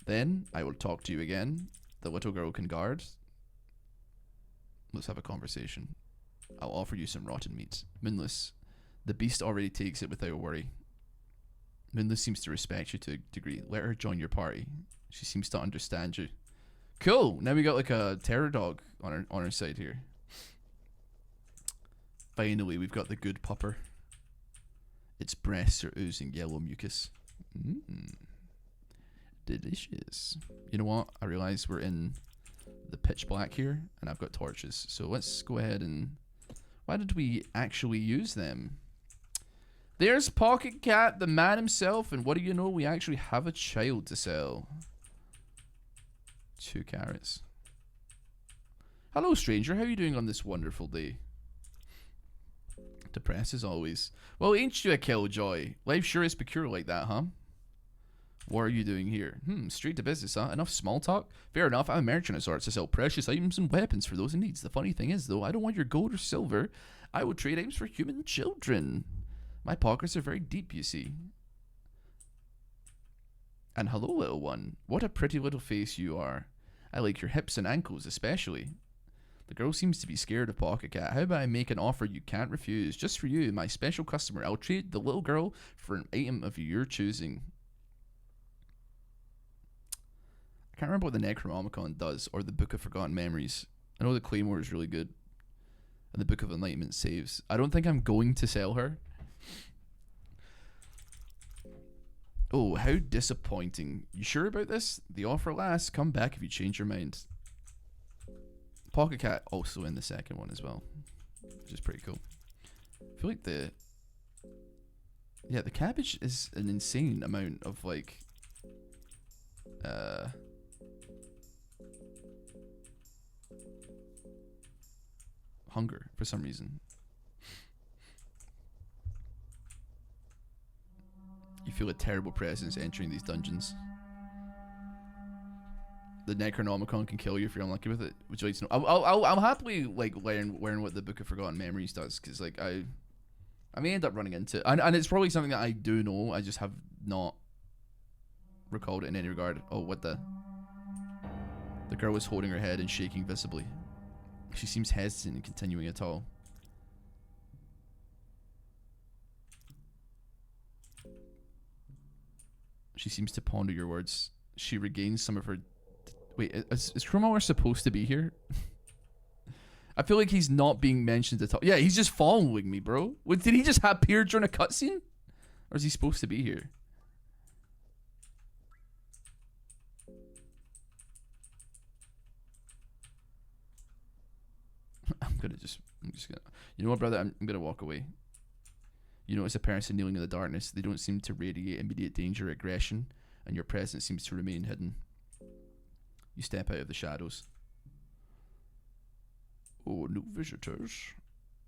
Speaker 1: Then I will talk to you again. The little girl can guard. Let's have a conversation. I'll offer you some rotten meat. Moonless, the beast already takes it without worry. Moonless seems to respect you to a degree. Let her join your party. She seems to understand you. Cool. Now we got like a terror dog on our side here. Finally, we've got the good pupper. Its breasts are oozing yellow mucus. Delicious. You know what? I realize we're in the pitch black here, and I've got torches. So let's go ahead and... Why did we actually use them? There's Pocket Cat, the man himself, and what do you know? We actually have a child to sell. 2 carrots. Hello, stranger. How are you doing on this wonderful day? Depressed as always. Well, ain't you a killjoy? Life sure is peculiar like that, huh? What are you doing here? Straight to business, huh? Enough small talk? Fair enough, I'm a merchant of sorts. I sell precious items and weapons for those in need. The funny thing is, though, I don't want your gold or silver. I will trade items for human children. My pockets are very deep, you see. And hello, little one. What a pretty little face you are. I like your hips and ankles especially. The girl seems to be scared of Pocket Cat. How about I make an offer you can't refuse? Just for you, my special customer. I'll trade the little girl for an item of your choosing. I can't remember what the Necronomicon does, or the Book of Forgotten Memories. I know the Claymore is really good, and the Book of Enlightenment saves. I don't think I'm going to sell her. Oh, how disappointing. You sure about this? The offer lasts. Come back if you change your mind. Pocket Cat also in the second one as well, which is pretty cool. feel like the cabbage is an insane amount of like hunger for some reason. You feel a terrible presence entering these dungeons. The Necronomicon can kill you if you're unlucky with it. Would you like to know? I'll happily like learn what the Book of Forgotten Memories does, because like I may end up running into it. And it's probably something that I do know. I just have not recalled it in any regard. Oh, what the? The girl was holding her head and shaking visibly. She seems hesitant in continuing at all. She seems to ponder your words. She regains some of her... Wait, is Cromwell supposed to be here? I feel like he's not being mentioned at all. Yeah, he's just following me, bro. Did he just appear during a cutscene? Or is he supposed to be here? I'm just gonna... You know what, brother? I'm gonna walk away. You notice a person kneeling in the darkness. They don't seem to radiate immediate danger or aggression, and your presence seems to remain hidden. You step out of the shadows. Oh, new visitors.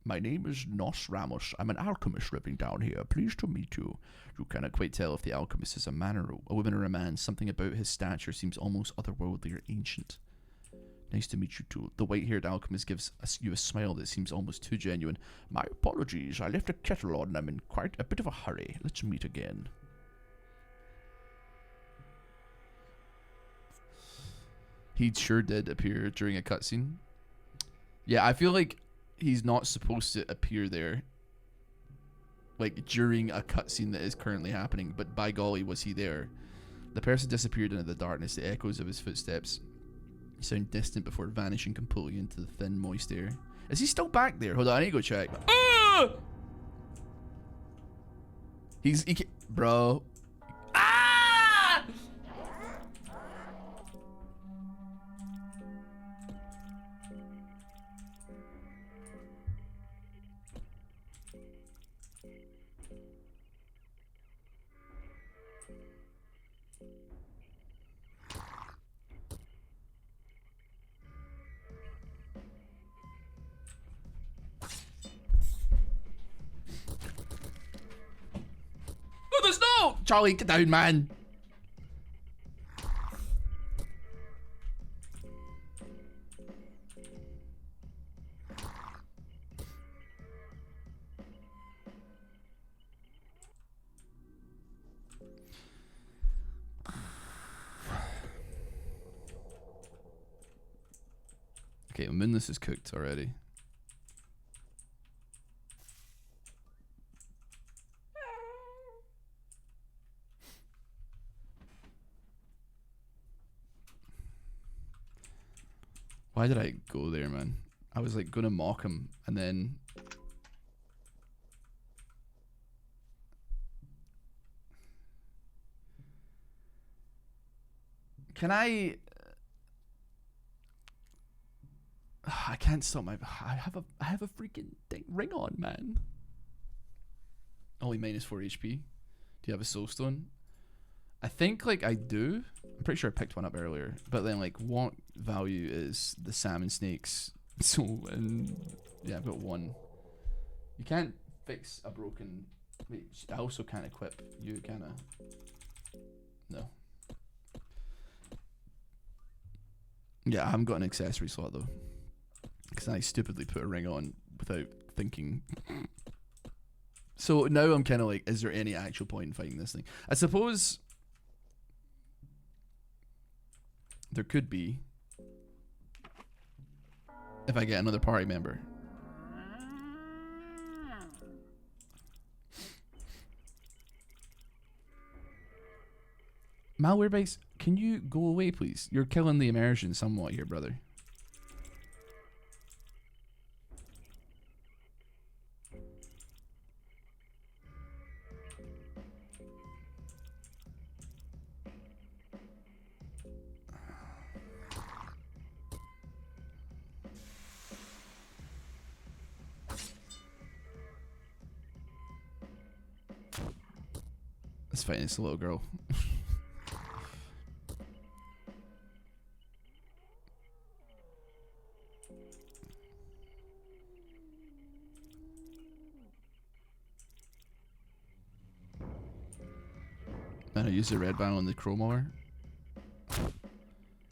Speaker 1: My name is Nos Ramos. I'm an alchemist living down here. Pleased to meet you. You cannot quite tell if the alchemist is a man or a woman or a man. Something about his stature seems almost otherworldly or ancient. Nice to meet you too. The white-haired alchemist gives you a smile that seems almost too genuine. My apologies. I left a kettle on and I'm in quite a bit of a hurry. Let's meet again. He sure did appear during a cutscene. Yeah, I feel like he's not supposed to appear there, like during a cutscene that is currently happening, but by golly was he there. The person disappeared into the darkness. The echoes of his footsteps sound distant before vanishing completely into the thin, moist air. Is he still back there? Hold on, I need to go check. Bro. Ah! There's no... Charlie, get down, man. Okay, Moonless is cooked already. Why did I go there, man? I was like gonna mock him and then... Can I can't stop my... I have a freaking ring on, man. Only minus 4 HP. Do you have a soul stone? I think like I do. I'm pretty sure I picked one up earlier. But then like what value is the salmon snakes? So and yeah, I've got one. You can't fix a broken... Wait, I also can't equip. You kinda... No. Yeah, I haven't got an accessory slot though. Because I stupidly put a ring on without thinking. So now I'm kind of like, is there any actual point in fighting this thing? I suppose there could be if I get another party member. Malware base, can you go away please? You're killing the immersion somewhat here, brother. Let's fight this little girl. And I use the red vial on the chrome ore.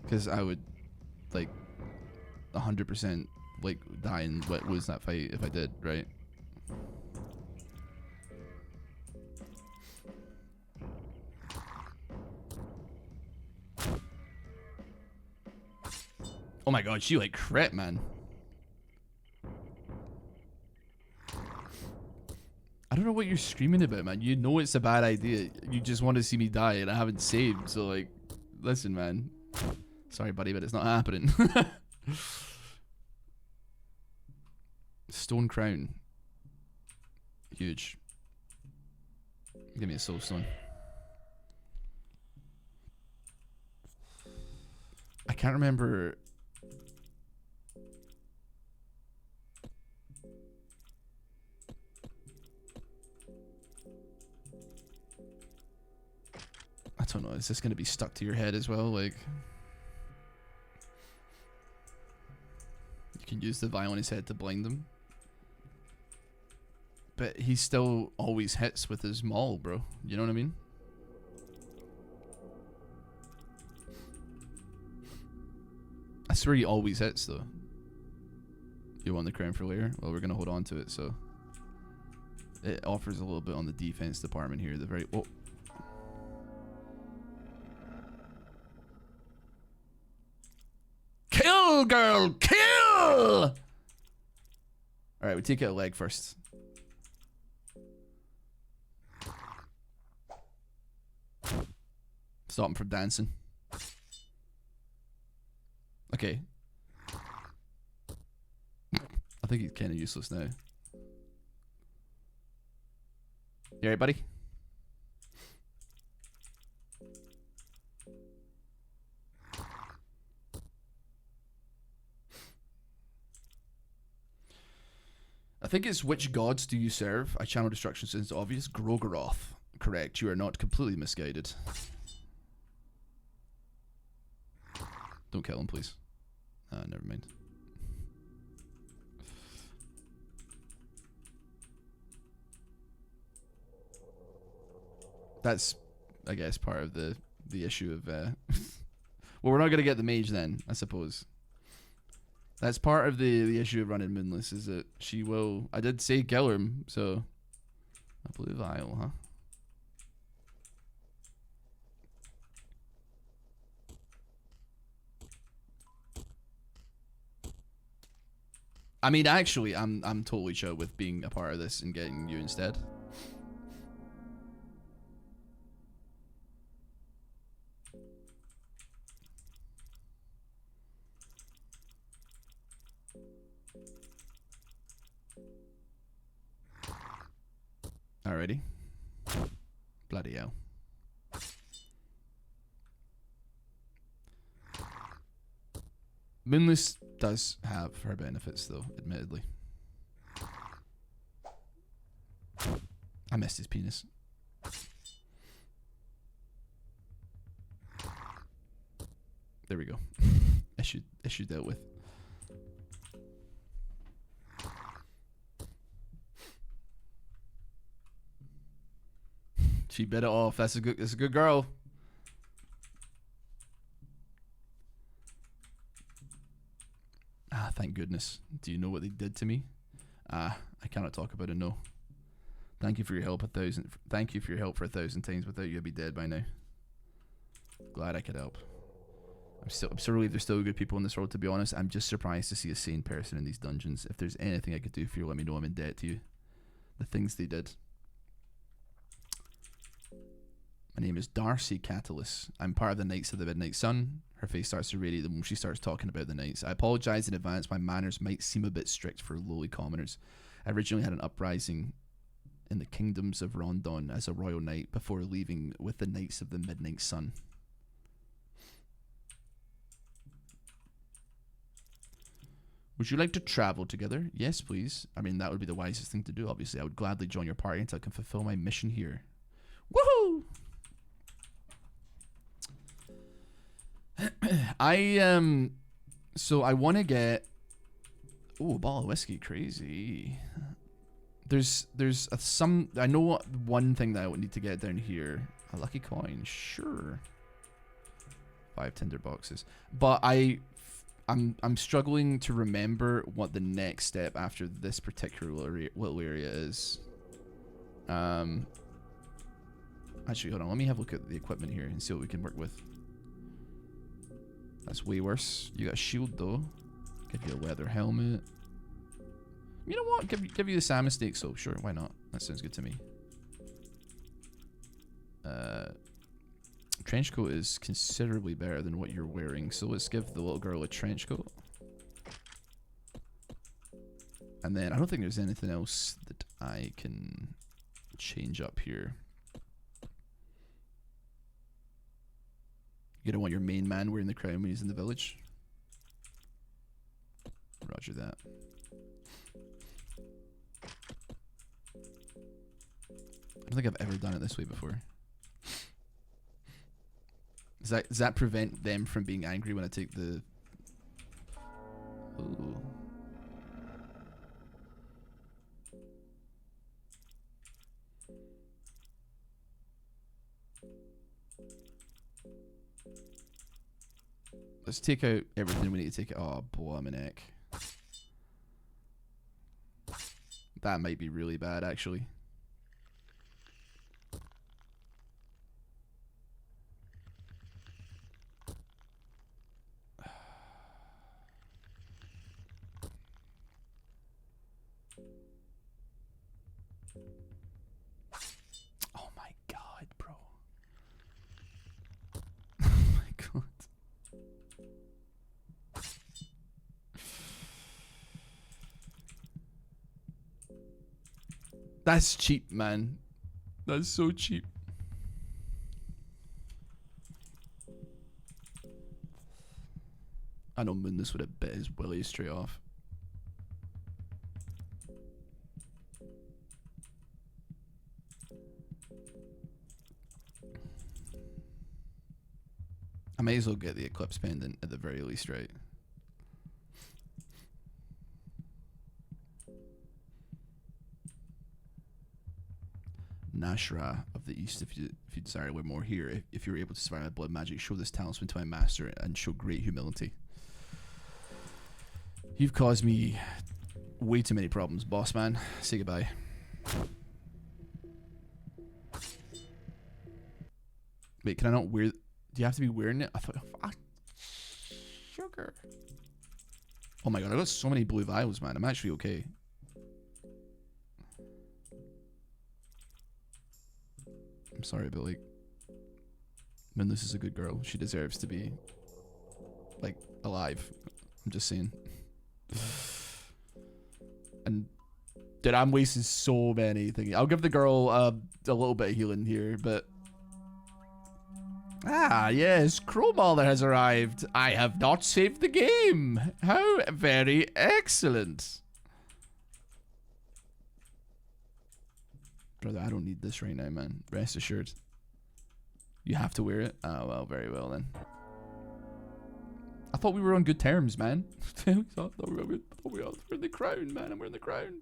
Speaker 1: Because I would, like, 100% like die and lose that fight if I did, right? Oh my god, she like crit, man. I don't know what you're screaming about, man. You know it's a bad idea. You just want to see me die and I haven't saved, so like, listen, man. Sorry, buddy, but it's not happening. Stone crown. Huge. Give me a soul stone. I can't remember. I don't know. Is this going to be stuck to your head as well? Like, you can use the vial on his head to blind them. But he still always hits with his maul, bro. You know what I mean? I swear he always hits, though. You want the crown for later? Well, we're going to hold on to it, so... It offers a little bit on the defense department here. The very... Oh. Kill, girl! Kill! Alright, we take out a leg first. Stop him from dancing. Okay. I think he's kind of useless now. You alright, buddy? I think it's which gods do you serve? I channel destruction since obvious. Grogoroth. Correct. You are not completely misguided. Don't kill him, please. Never mind. That's, I guess, part of the issue of... well, we're not going to get the mage then, I suppose. That's part of the issue of running Moonless, is that she will... I did say kill him, so... I believe I'll, huh? I mean, actually, I'm totally chill with being a part of this and getting you instead. Alrighty. Bloody hell. Moonless does have her benefits, though, admittedly. I missed his penis. There we go. Issue dealt with. She bit it off. That's a good girl. Ah, thank goodness. Do you know what they did to me? I cannot talk about it, no. Thank you for your help Thank you for your help for 1,000 times. Without you, I'd be dead by now. Glad I could help. I'm still relieved there's still good people in this world, to be honest. I'm just surprised to see a sane person in these dungeons. If there's anything I could do for you, let me know. I'm in debt to you. The things they did. My name is Darcy Catalyst. I'm part of the Knights of the Midnight Sun. Her face starts to radiate the moment she starts talking about the Knights. I apologize in advance. My manners might seem a bit strict for lowly commoners. I originally had an uprising in the kingdoms of Rondon as a royal knight before leaving with the Knights of the Midnight Sun. Would you like to travel together? Yes, please. I mean, that would be the wisest thing to do, obviously. I would gladly join your party until I can fulfill my mission here. Woohoo! So I want to get. Ooh, a bottle of whiskey, crazy. There's some. I know one thing that I would need to get down here. A lucky coin, sure. 5 tinder boxes, but I'm struggling to remember what the next step after this particular little area is. Actually, hold on. Let me have a look at the equipment here and see what we can work with. That's way worse. You got a shield though. Give you a leather helmet. You know what? Give you the salmon steak soap. Sure, why not? That sounds good to me. Trench coat is considerably better than what you're wearing, so let's give the little girl a trench coat. And then I don't think there's anything else that I can change up here. You don't want your main man wearing the crown when he's in the village. Roger that. I don't think I've ever done it this way before. Does that prevent them from being angry when I take the... Ooh. Let's take out everything we need to take it. Oh, blow my neck. That might be really bad, actually. Oh my god, bro. Oh my god. That's cheap, man. That's so cheap. I know Moon this would have bit his willy straight off. I may as well get the Eclipse pendant at the very least, right? Nashra of the East, if you desire to learn more here, if you're able to survive blood magic, show this talisman to my master and show great humility. You've caused me way too many problems, boss man. Say goodbye. Wait, can I not wear... Do you have to be wearing it? I thought... Oh, sugar. Oh my god, I got so many blue vials, man. I'm actually okay. I'm sorry, but like... Moonless is a good girl. She deserves to be... like, alive. I'm just saying. And... dude, I'm wasting so many things. I'll give the girl a little bit of healing here, but... Ah, yes, Crowballer has arrived. I have not saved the game. How very excellent. Brother, I don't need this right now, man. Rest assured. You have to wear it? Oh, well, very well then. I thought we were on good terms, man. I thought we were wearing the crown, man. I'm wearing the crown.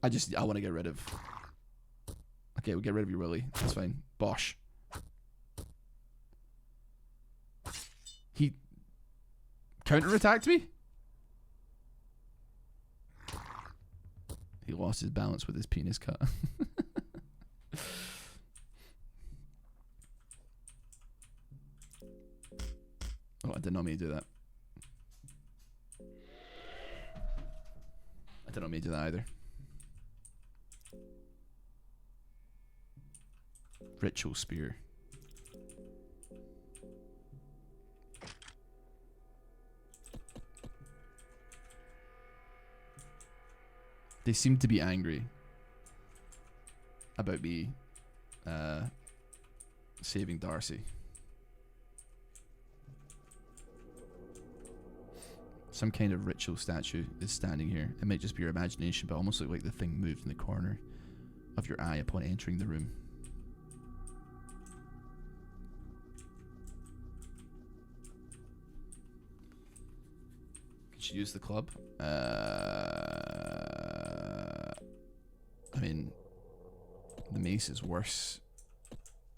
Speaker 1: I want to get rid of... Okay, we'll get rid of you, Willy. That's fine. Bosh. He... counterattacked me? He lost his balance with his penis cut. Oh, I did not mean to do that. I did not mean to do that either. Ritual spear. They seem to be angry about me saving Darcy. Some kind of ritual statue is standing here. It might just be your imagination, but almost look like the thing moved in the corner of your eye upon entering the room. Could she use the club? I mean, the mace is worse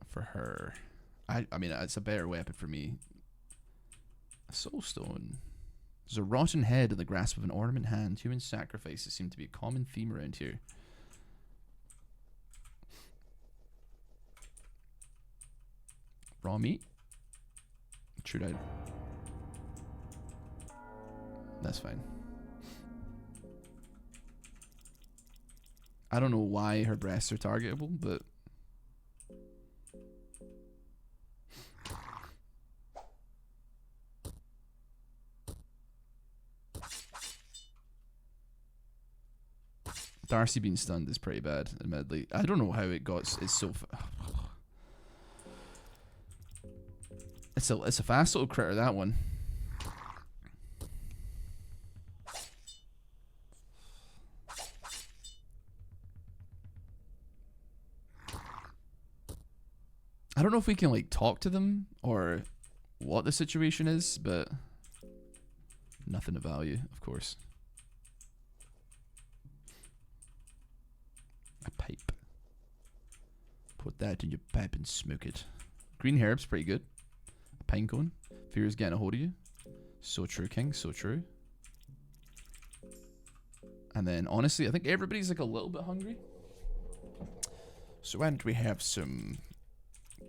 Speaker 1: for her. I mean, it's a better weapon for me. A soulstone. There's a rotten head in the grasp of an ornament hand. Human sacrifices seem to be a common theme around here. Raw meat? True out. That's fine. I don't know why her breasts are targetable, but Darcy being stunned is pretty bad, admittedly. I don't know how it got. It's so. It's a fast little critter, that one. I don't know if we can like talk to them or what the situation is, but nothing of value, of course. A pipe. Put that in your pipe and smoke it. Green herb's pretty good. A pine cone. Fear is getting a hold of you. So true, King. So true. And then, honestly, I think everybody's like a little bit hungry. So why don't we have some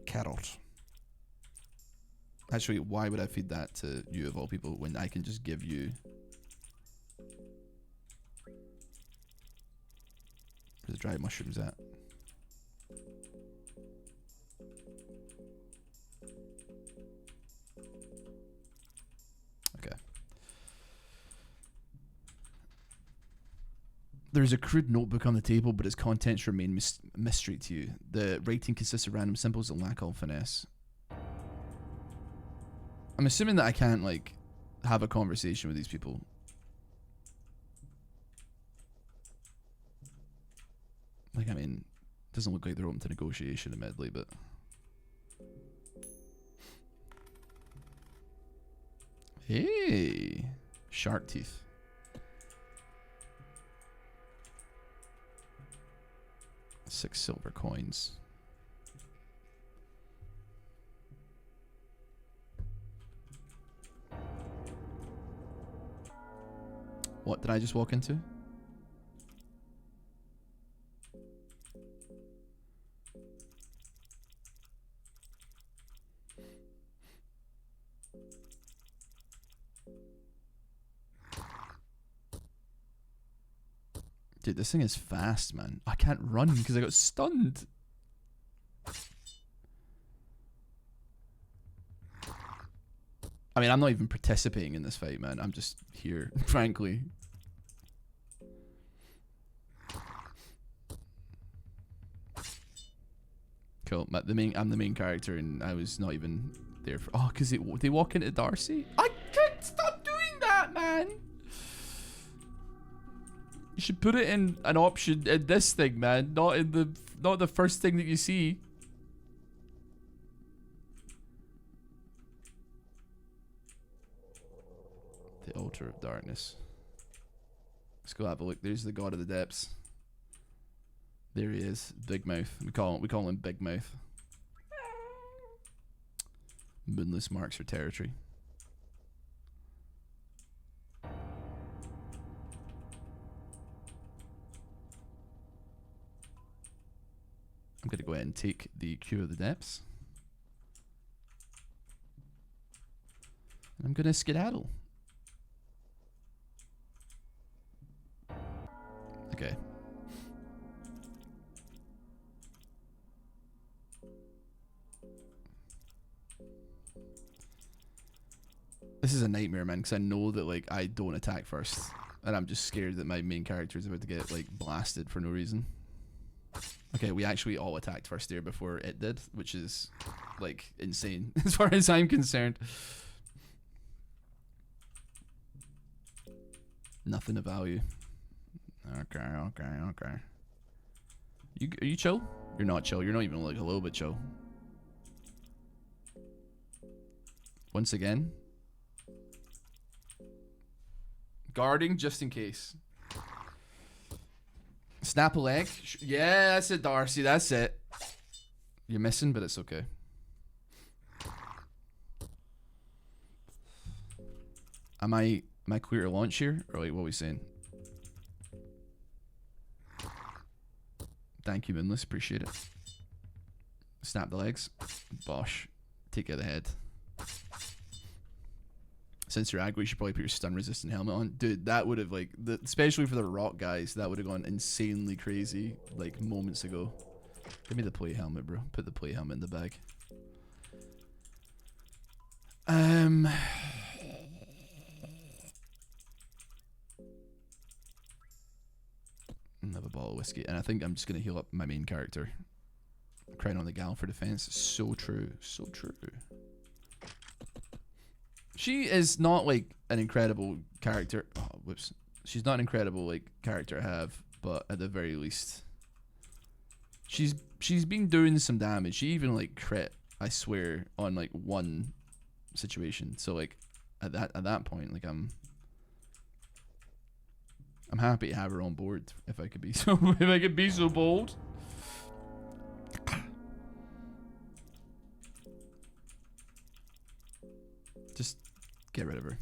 Speaker 1: carrot? Actually, why would I feed that to you of all people when I can just give you... Where's the dried mushrooms at? Okay. There's a crude notebook on the table, but its contents remain mystery to you. The writing consists of random symbols that lack all finesse. I'm assuming that I can't, like, have a conversation with these people. Like, I mean, doesn't look like they're open to negotiation, admittedly, but... Hey! Shark teeth. $6 silver coins. What did I just walk into? Dude, this thing is fast, man. I can't run because I got stunned. I mean, I'm not even participating in this fight, man. I'm just here, frankly. Cool. I'm the main character, and I was not even there for. Oh, because they walk into Darcy. I can't stop doing that, man. You should put it in an option in this thing, man. Not the first thing that you see. The altar of darkness. Let's go have a look. There's the god of the depths. There he is, Big Mouth. We call him Big Mouth. Moonless marks her territory. I'm gonna go ahead and take the Cue of the Depths. And I'm gonna skedaddle. Okay. This is a nightmare, man, because I know that, like, I don't attack first. And I'm just scared that my main character is about to get, like, blasted for no reason. Okay, we actually all attacked first there before it did, which is, like, insane as far as I'm concerned. Nothing of value. Okay, okay, okay. Are you chill? You're not chill. You're not even like a little bit chill. Once again. Guarding just in case. Snap a leg. Yeah, that's it, Darcy. That's it. You're missing, but it's okay. Am I clear to launch here? Or like, what are we saying? Thank you, Moonless. Appreciate it. Snap the legs. Bosh. Take out the head. Since you're aggro, you should probably put your stun resistant helmet on. Dude, that would have like, especially for the rock guys, that would have gone insanely crazy like moments ago. Give me the plate helmet, bro. Put the plate helmet in the bag. Have a bottle of whiskey, and I think I'm just gonna heal up my main character. Crown on the gal for defense. So true, so true. She is not like an incredible character. Oh, whoops. She's not an incredible like character to have, but at the very least, she's been doing some damage. She even like crit, I swear, on like one situation. So like at that point, like I'm happy to have her on board if I could be so bold. Just get rid of her.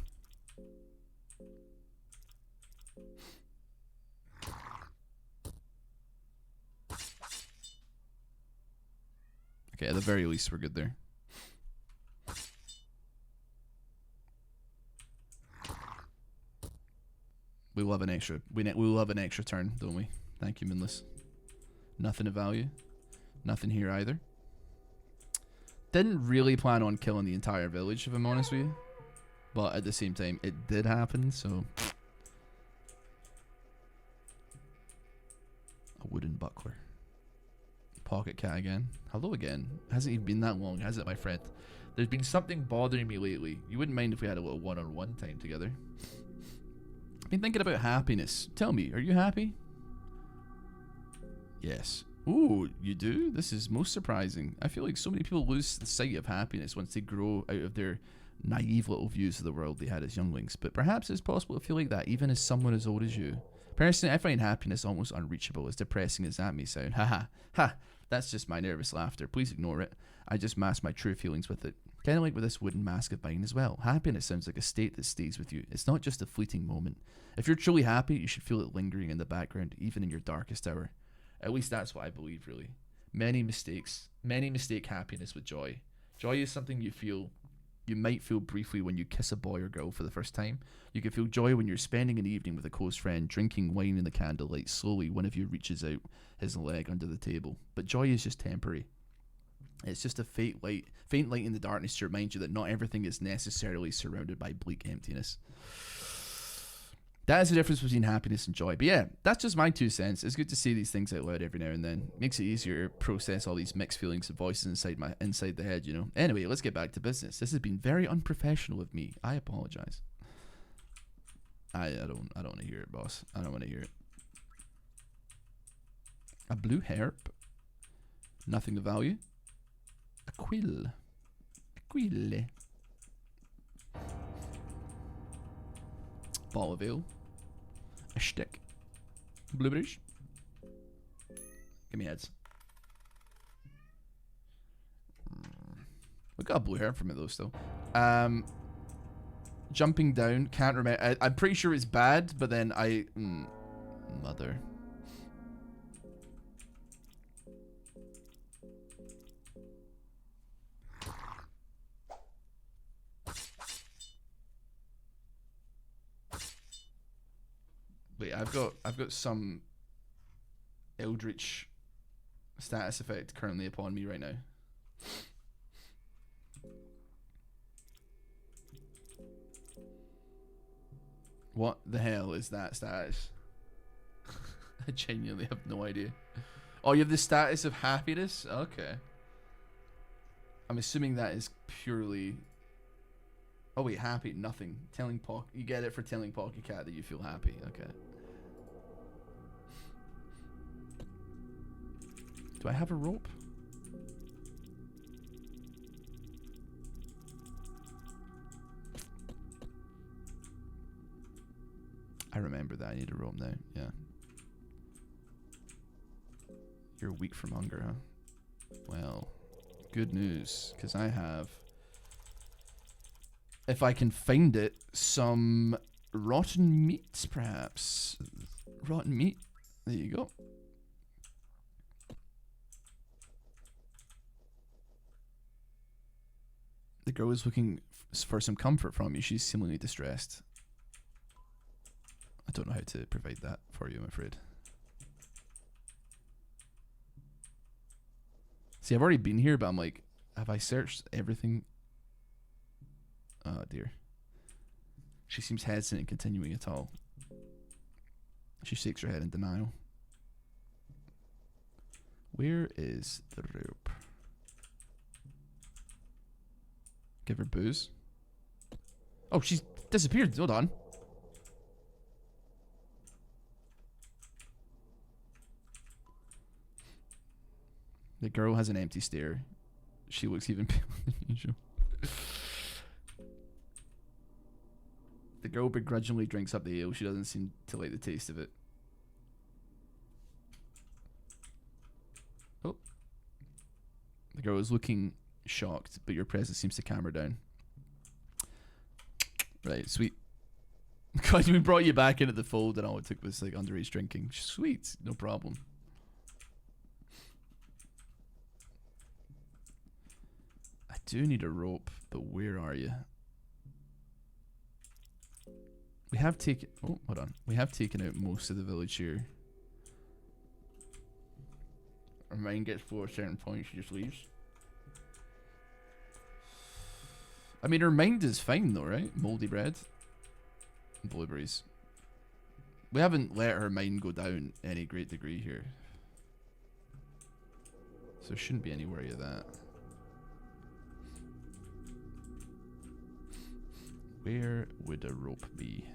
Speaker 1: Okay, at the very least we're good there. We will have an extra. We will have an extra turn, don't we? Thank you, Moonless. Nothing of value. Nothing here either. Didn't really plan on killing the entire village, if I'm honest with you. But at the same time, it did happen, so. A wooden buckler. Pocket cat again. Hello again. Hasn't even been that long, has it, my friend? There's been something bothering me lately. You wouldn't mind if we had a little one-on-one time together. I've been thinking about happiness. Tell me, are you happy? Yes. Ooh, you do? This is most surprising. I feel like so many people lose the sight of happiness once they grow out of their naive little views of the world they had as younglings. But perhaps it's possible to feel like that even as someone as old as you. Personally, I find happiness almost unreachable, as depressing as that may sound. Haha. Ha. That's just my nervous laughter. Please ignore it. I just mask my true feelings with it. Kind of like with this wooden mask of mine as well. Happiness sounds like a state that stays with you. It's not just a fleeting moment. If you're truly happy, you should feel it lingering in the background, even in your darkest hour. At least that's what I believe, really. Many mistake happiness with joy. Joy is something you might feel briefly when you kiss a boy or girl for the first time. You can feel joy when you're spending an evening with a close friend, drinking wine in the candlelight. Slowly, one of you reaches out his leg under the table. But joy is just temporary. It's just a faint light in the darkness to remind you that not everything is necessarily surrounded by bleak emptiness. That is the difference between happiness and joy. But yeah, that's just my 2 cents. It's good to say these things out loud every now and then. Makes it easier to process all these mixed feelings and voices inside the head, you know. Anyway, let's get back to business. This has been very unprofessional of me. I apologize. I don't want to hear it, boss. I don't want to hear it. A blue herb. Nothing of value. A quill. A quill. Bottle of ale. A stick. Blueberries. Give me heads. We got a blue herb from it though still. Jumping down. Can't remember. I'm pretty sure it's bad, but then mother. Wait, I've got some Eldritch status effect currently upon me right now. What the hell is that status? I genuinely have no idea. Oh, you have the status of happiness? Okay. I'm assuming that is purely... Oh wait, happy, nothing. Telling you get it for telling Pocky Cat that you feel happy. Okay. Do I have a rope? I remember that. I need a rope now. Yeah. You're weak from hunger, huh? Well, good news, because I have, if I can find it, some rotten meat, perhaps. Rotten meat. There you go. The girl is looking for some comfort from you. She's seemingly distressed. I don't know how to provide that for you, I'm afraid. See, I've already been here, but I'm like, have I searched everything? Oh, dear. She seems hesitant in continuing at all. She shakes her head in denial. Where is the rope? Give her booze. Oh, she's disappeared. Hold on. The girl has an empty stare. She looks even paler than usual. The girl begrudgingly drinks up the ale. She doesn't seem to like the taste of it. Oh. The girl is looking shocked, but your presence seems to calm her down. Right, sweet. God, we brought you back into the fold and all it took was like underage drinking. Sweet, no problem. I do need a rope, but where are you? We have taken... Oh, hold on. We have taken out most of the village here. Our mind gets full at certain points, she just leaves. I mean, her mind is fine though, right? Moldy bread. And blueberries. We haven't let her mind go down any great degree here. So there shouldn't be any worry of that. Where would a rope be?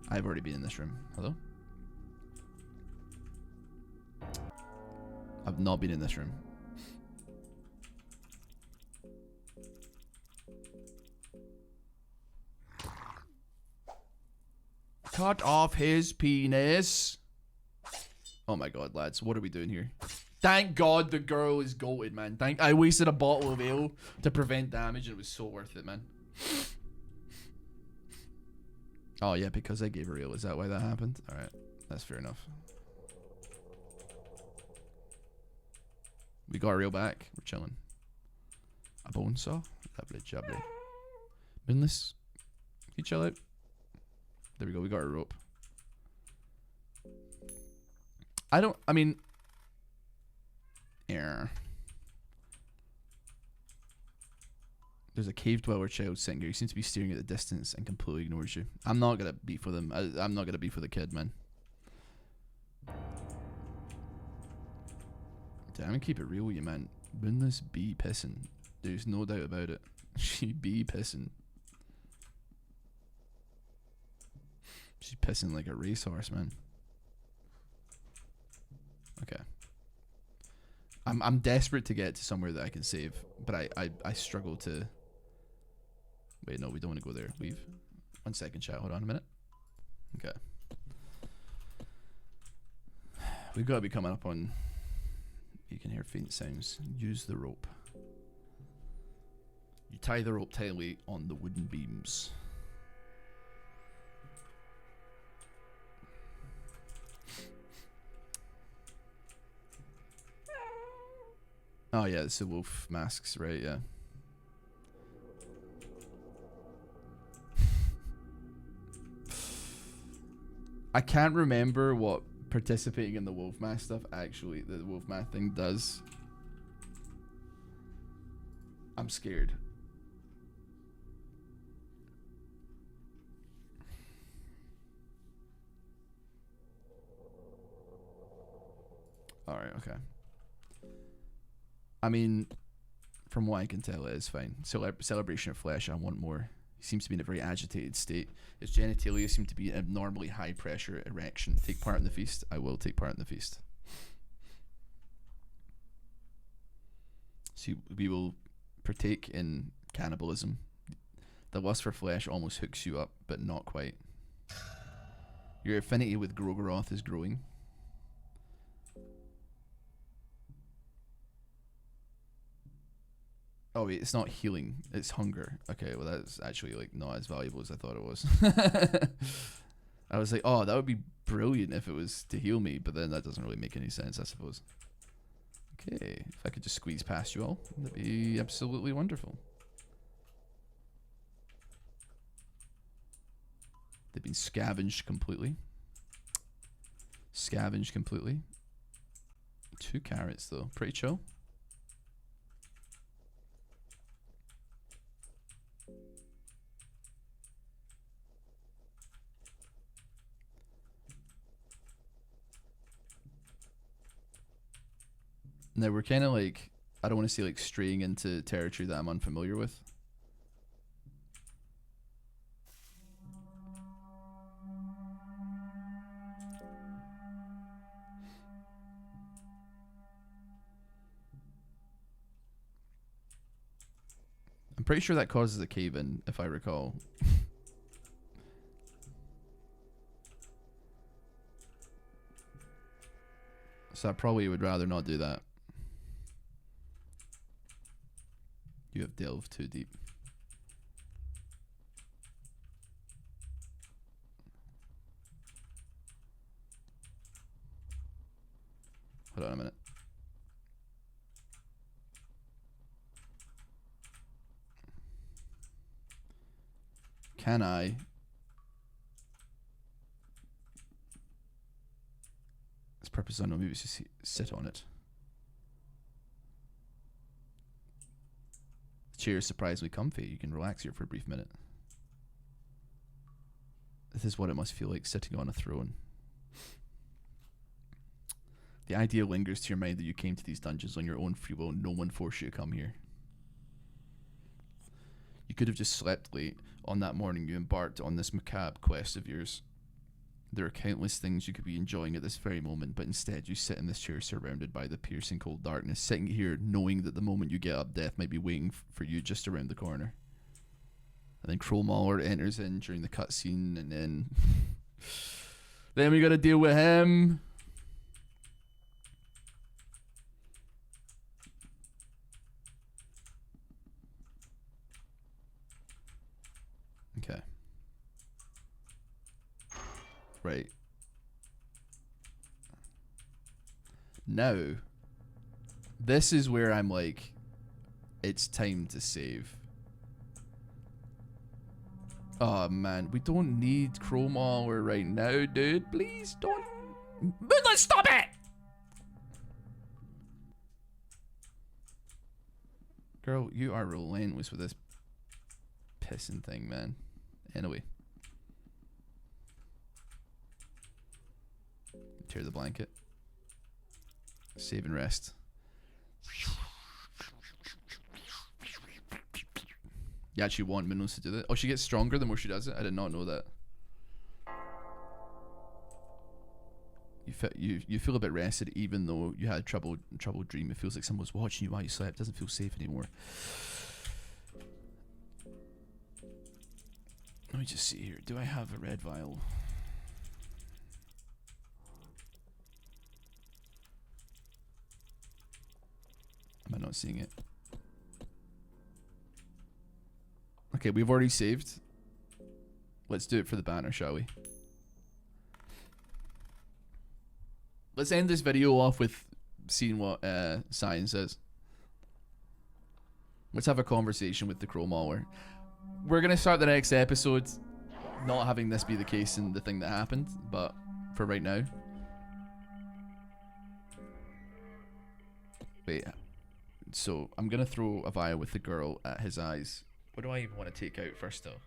Speaker 1: I've already been in this room. Hello? I've not been in this room. Cut off his penis. Oh my god, lads. What are we doing here? Thank god the girl is goated, man. I wasted a bottle of ale to prevent damage and it was so worth it, man. Oh yeah, because I gave her ale. Is that why that happened? Alright. That's fair enough. We got our ale back. We're chilling. A bone saw? Lovely jubbly. Moonless. Can you chill out? There we go. We got our rope. I mean... Yeah. There's a cave dweller child sitting here. He seems to be staring at the distance and completely ignores you. I'm not gonna beef with him. I'm not gonna beef with the kid, man. Damn, I'm gonna keep it real with you, man. Moonless be pissing. There's no doubt about it. She be pissing. She's pissing like a racehorse, man. Okay. I'm desperate to get to somewhere that I can save, but I struggle to... Wait, no, we don't want to go there. Leave. 1 second, chat. Hold on a minute. Okay. We've got to be coming up on... You can hear faint sounds. Use the rope. You tie the rope tightly on the wooden beams. Oh yeah, it's the wolf masks, right? Yeah. I can't remember what participating in the wolf mask stuff actually, the wolf mask thing does. I'm scared. Alright, okay. I mean, From what I can tell, it is fine. Celebration of Flesh, I want more. He seems to be in a very agitated state. His genitalia seem to be an abnormally high pressure erection. Take part in the feast. I will take part in the feast. So we will partake in cannibalism. The lust for flesh almost hooks you up, but not quite. Your affinity with Grogoroth is growing. Oh wait, it's not healing, it's hunger. Okay, well that's actually like not as valuable as I thought it was. I was like, oh, that would be brilliant if it was to heal me, but then that doesn't really make any sense, I suppose. Okay, if I could just squeeze past you all, that'd be absolutely wonderful. They've been scavenged completely. Scavenged completely. 2 carrots though, pretty chill. Now we're kind of like, I don't want to say like straying into territory that I'm unfamiliar with. I'm pretty sure that causes a cave-in, if I recall. So I probably would rather not do that. You have delved too deep. Hold on a minute. Can I? Its purpose is unknown. Maybe it's just sit on it. The chair is surprisingly comfy. You can relax here for a brief minute. This is what it must feel like sitting on a throne. The idea lingers to your mind that you came to these dungeons on your own free will. No one forced you to come here. You could have just slept late. On that morning you embarked on this macabre quest of yours. There are countless things you could be enjoying at this very moment, but instead you sit in this chair surrounded by the piercing cold darkness, sitting here knowing that the moment you get up, death might be waiting for you just around the corner. And then Crowmauler enters in during the cutscene, and then we gotta deal with him. Okay. Right. Now, this is where I'm like, it's time to save. Oh man, we don't need Crowmauler right now, dude. Please don't. Let's stop it! Girl, you are relentless with this pissing thing, man. Anyway. Tear the blanket. Save and rest. You actually want Minos to do that? Oh, she gets stronger the more she does it? I did not know that. You feel a bit rested even though you had troubled dream. It feels like someone was watching you while you slept. It doesn't feel safe anymore. Let me just see here. Do I have a red vial? Am I not seeing it? Okay, we've already saved. Let's do it for the banner, shall we? Let's end this video off with seeing what Cyan says. Let's have a conversation with the Crowmauler. We're going to start the next episode not having this be the case in the thing that happened, but for right now. Wait. So, I'm going to throw a vial with the girl at his eyes. What do I even want to take out first, though?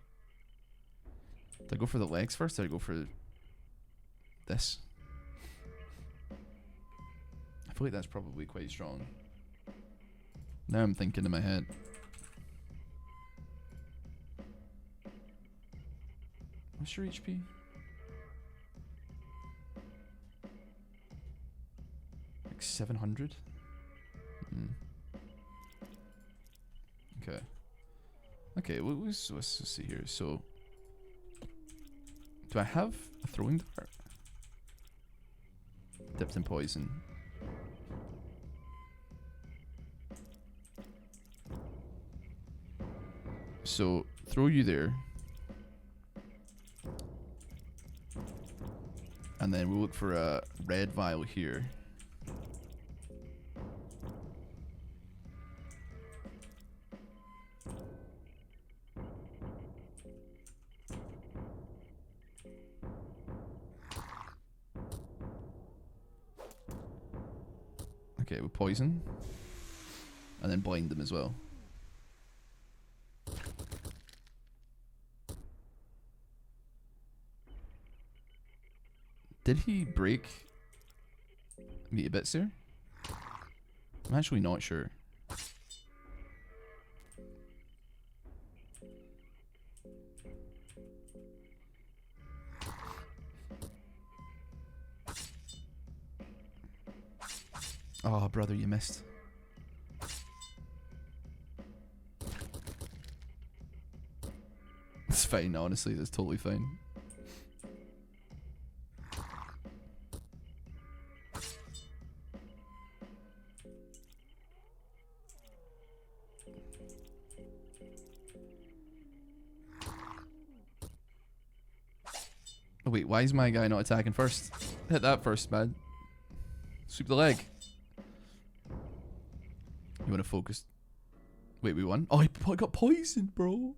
Speaker 1: Do I go for the legs first, or do I go for this? I feel like that's probably quite strong. Now I'm thinking in my head. What's your HP? Like 700? Okay. Okay, let's see here. So, do I have a throwing dart? Dipped in poison. So, throw you there. And then we'll look for a red vial here. Okay, we'll poison. And then blind them as well. Did he break me to bits there? I'm actually not sure. Oh, brother, you missed. It's fine, honestly. That's totally fine. Oh, wait, why is my guy not attacking first? Hit that first, man. Sweep the leg. You want to focus? Wait, we won? Oh, I got poisoned, bro.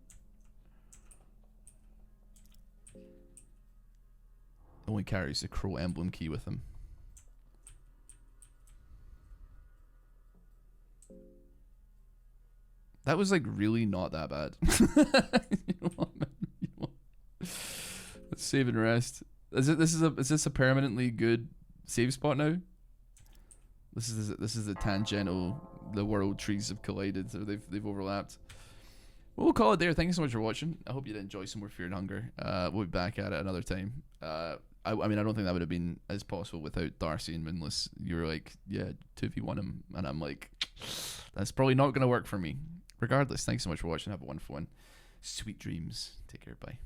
Speaker 1: Only carries the crow emblem key with him. That was like really not that bad. You know what, man? You know what? Let's save and rest. Is this a permanently good save spot now? This is a tangential. The world trees have collided, so they've overlapped. Well, we'll call it there. Thank you so much for watching. I hope you did enjoy some more Fear and Hunger. We'll be back at it another time. I mean, I don't think that would have been as possible without Darcy and Winless. You were like, yeah, 2v1 him, and I'm like, that's probably not going to work for me. Regardless, thanks so much for watching. Have a wonderful one. Sweet dreams. Take care. Bye.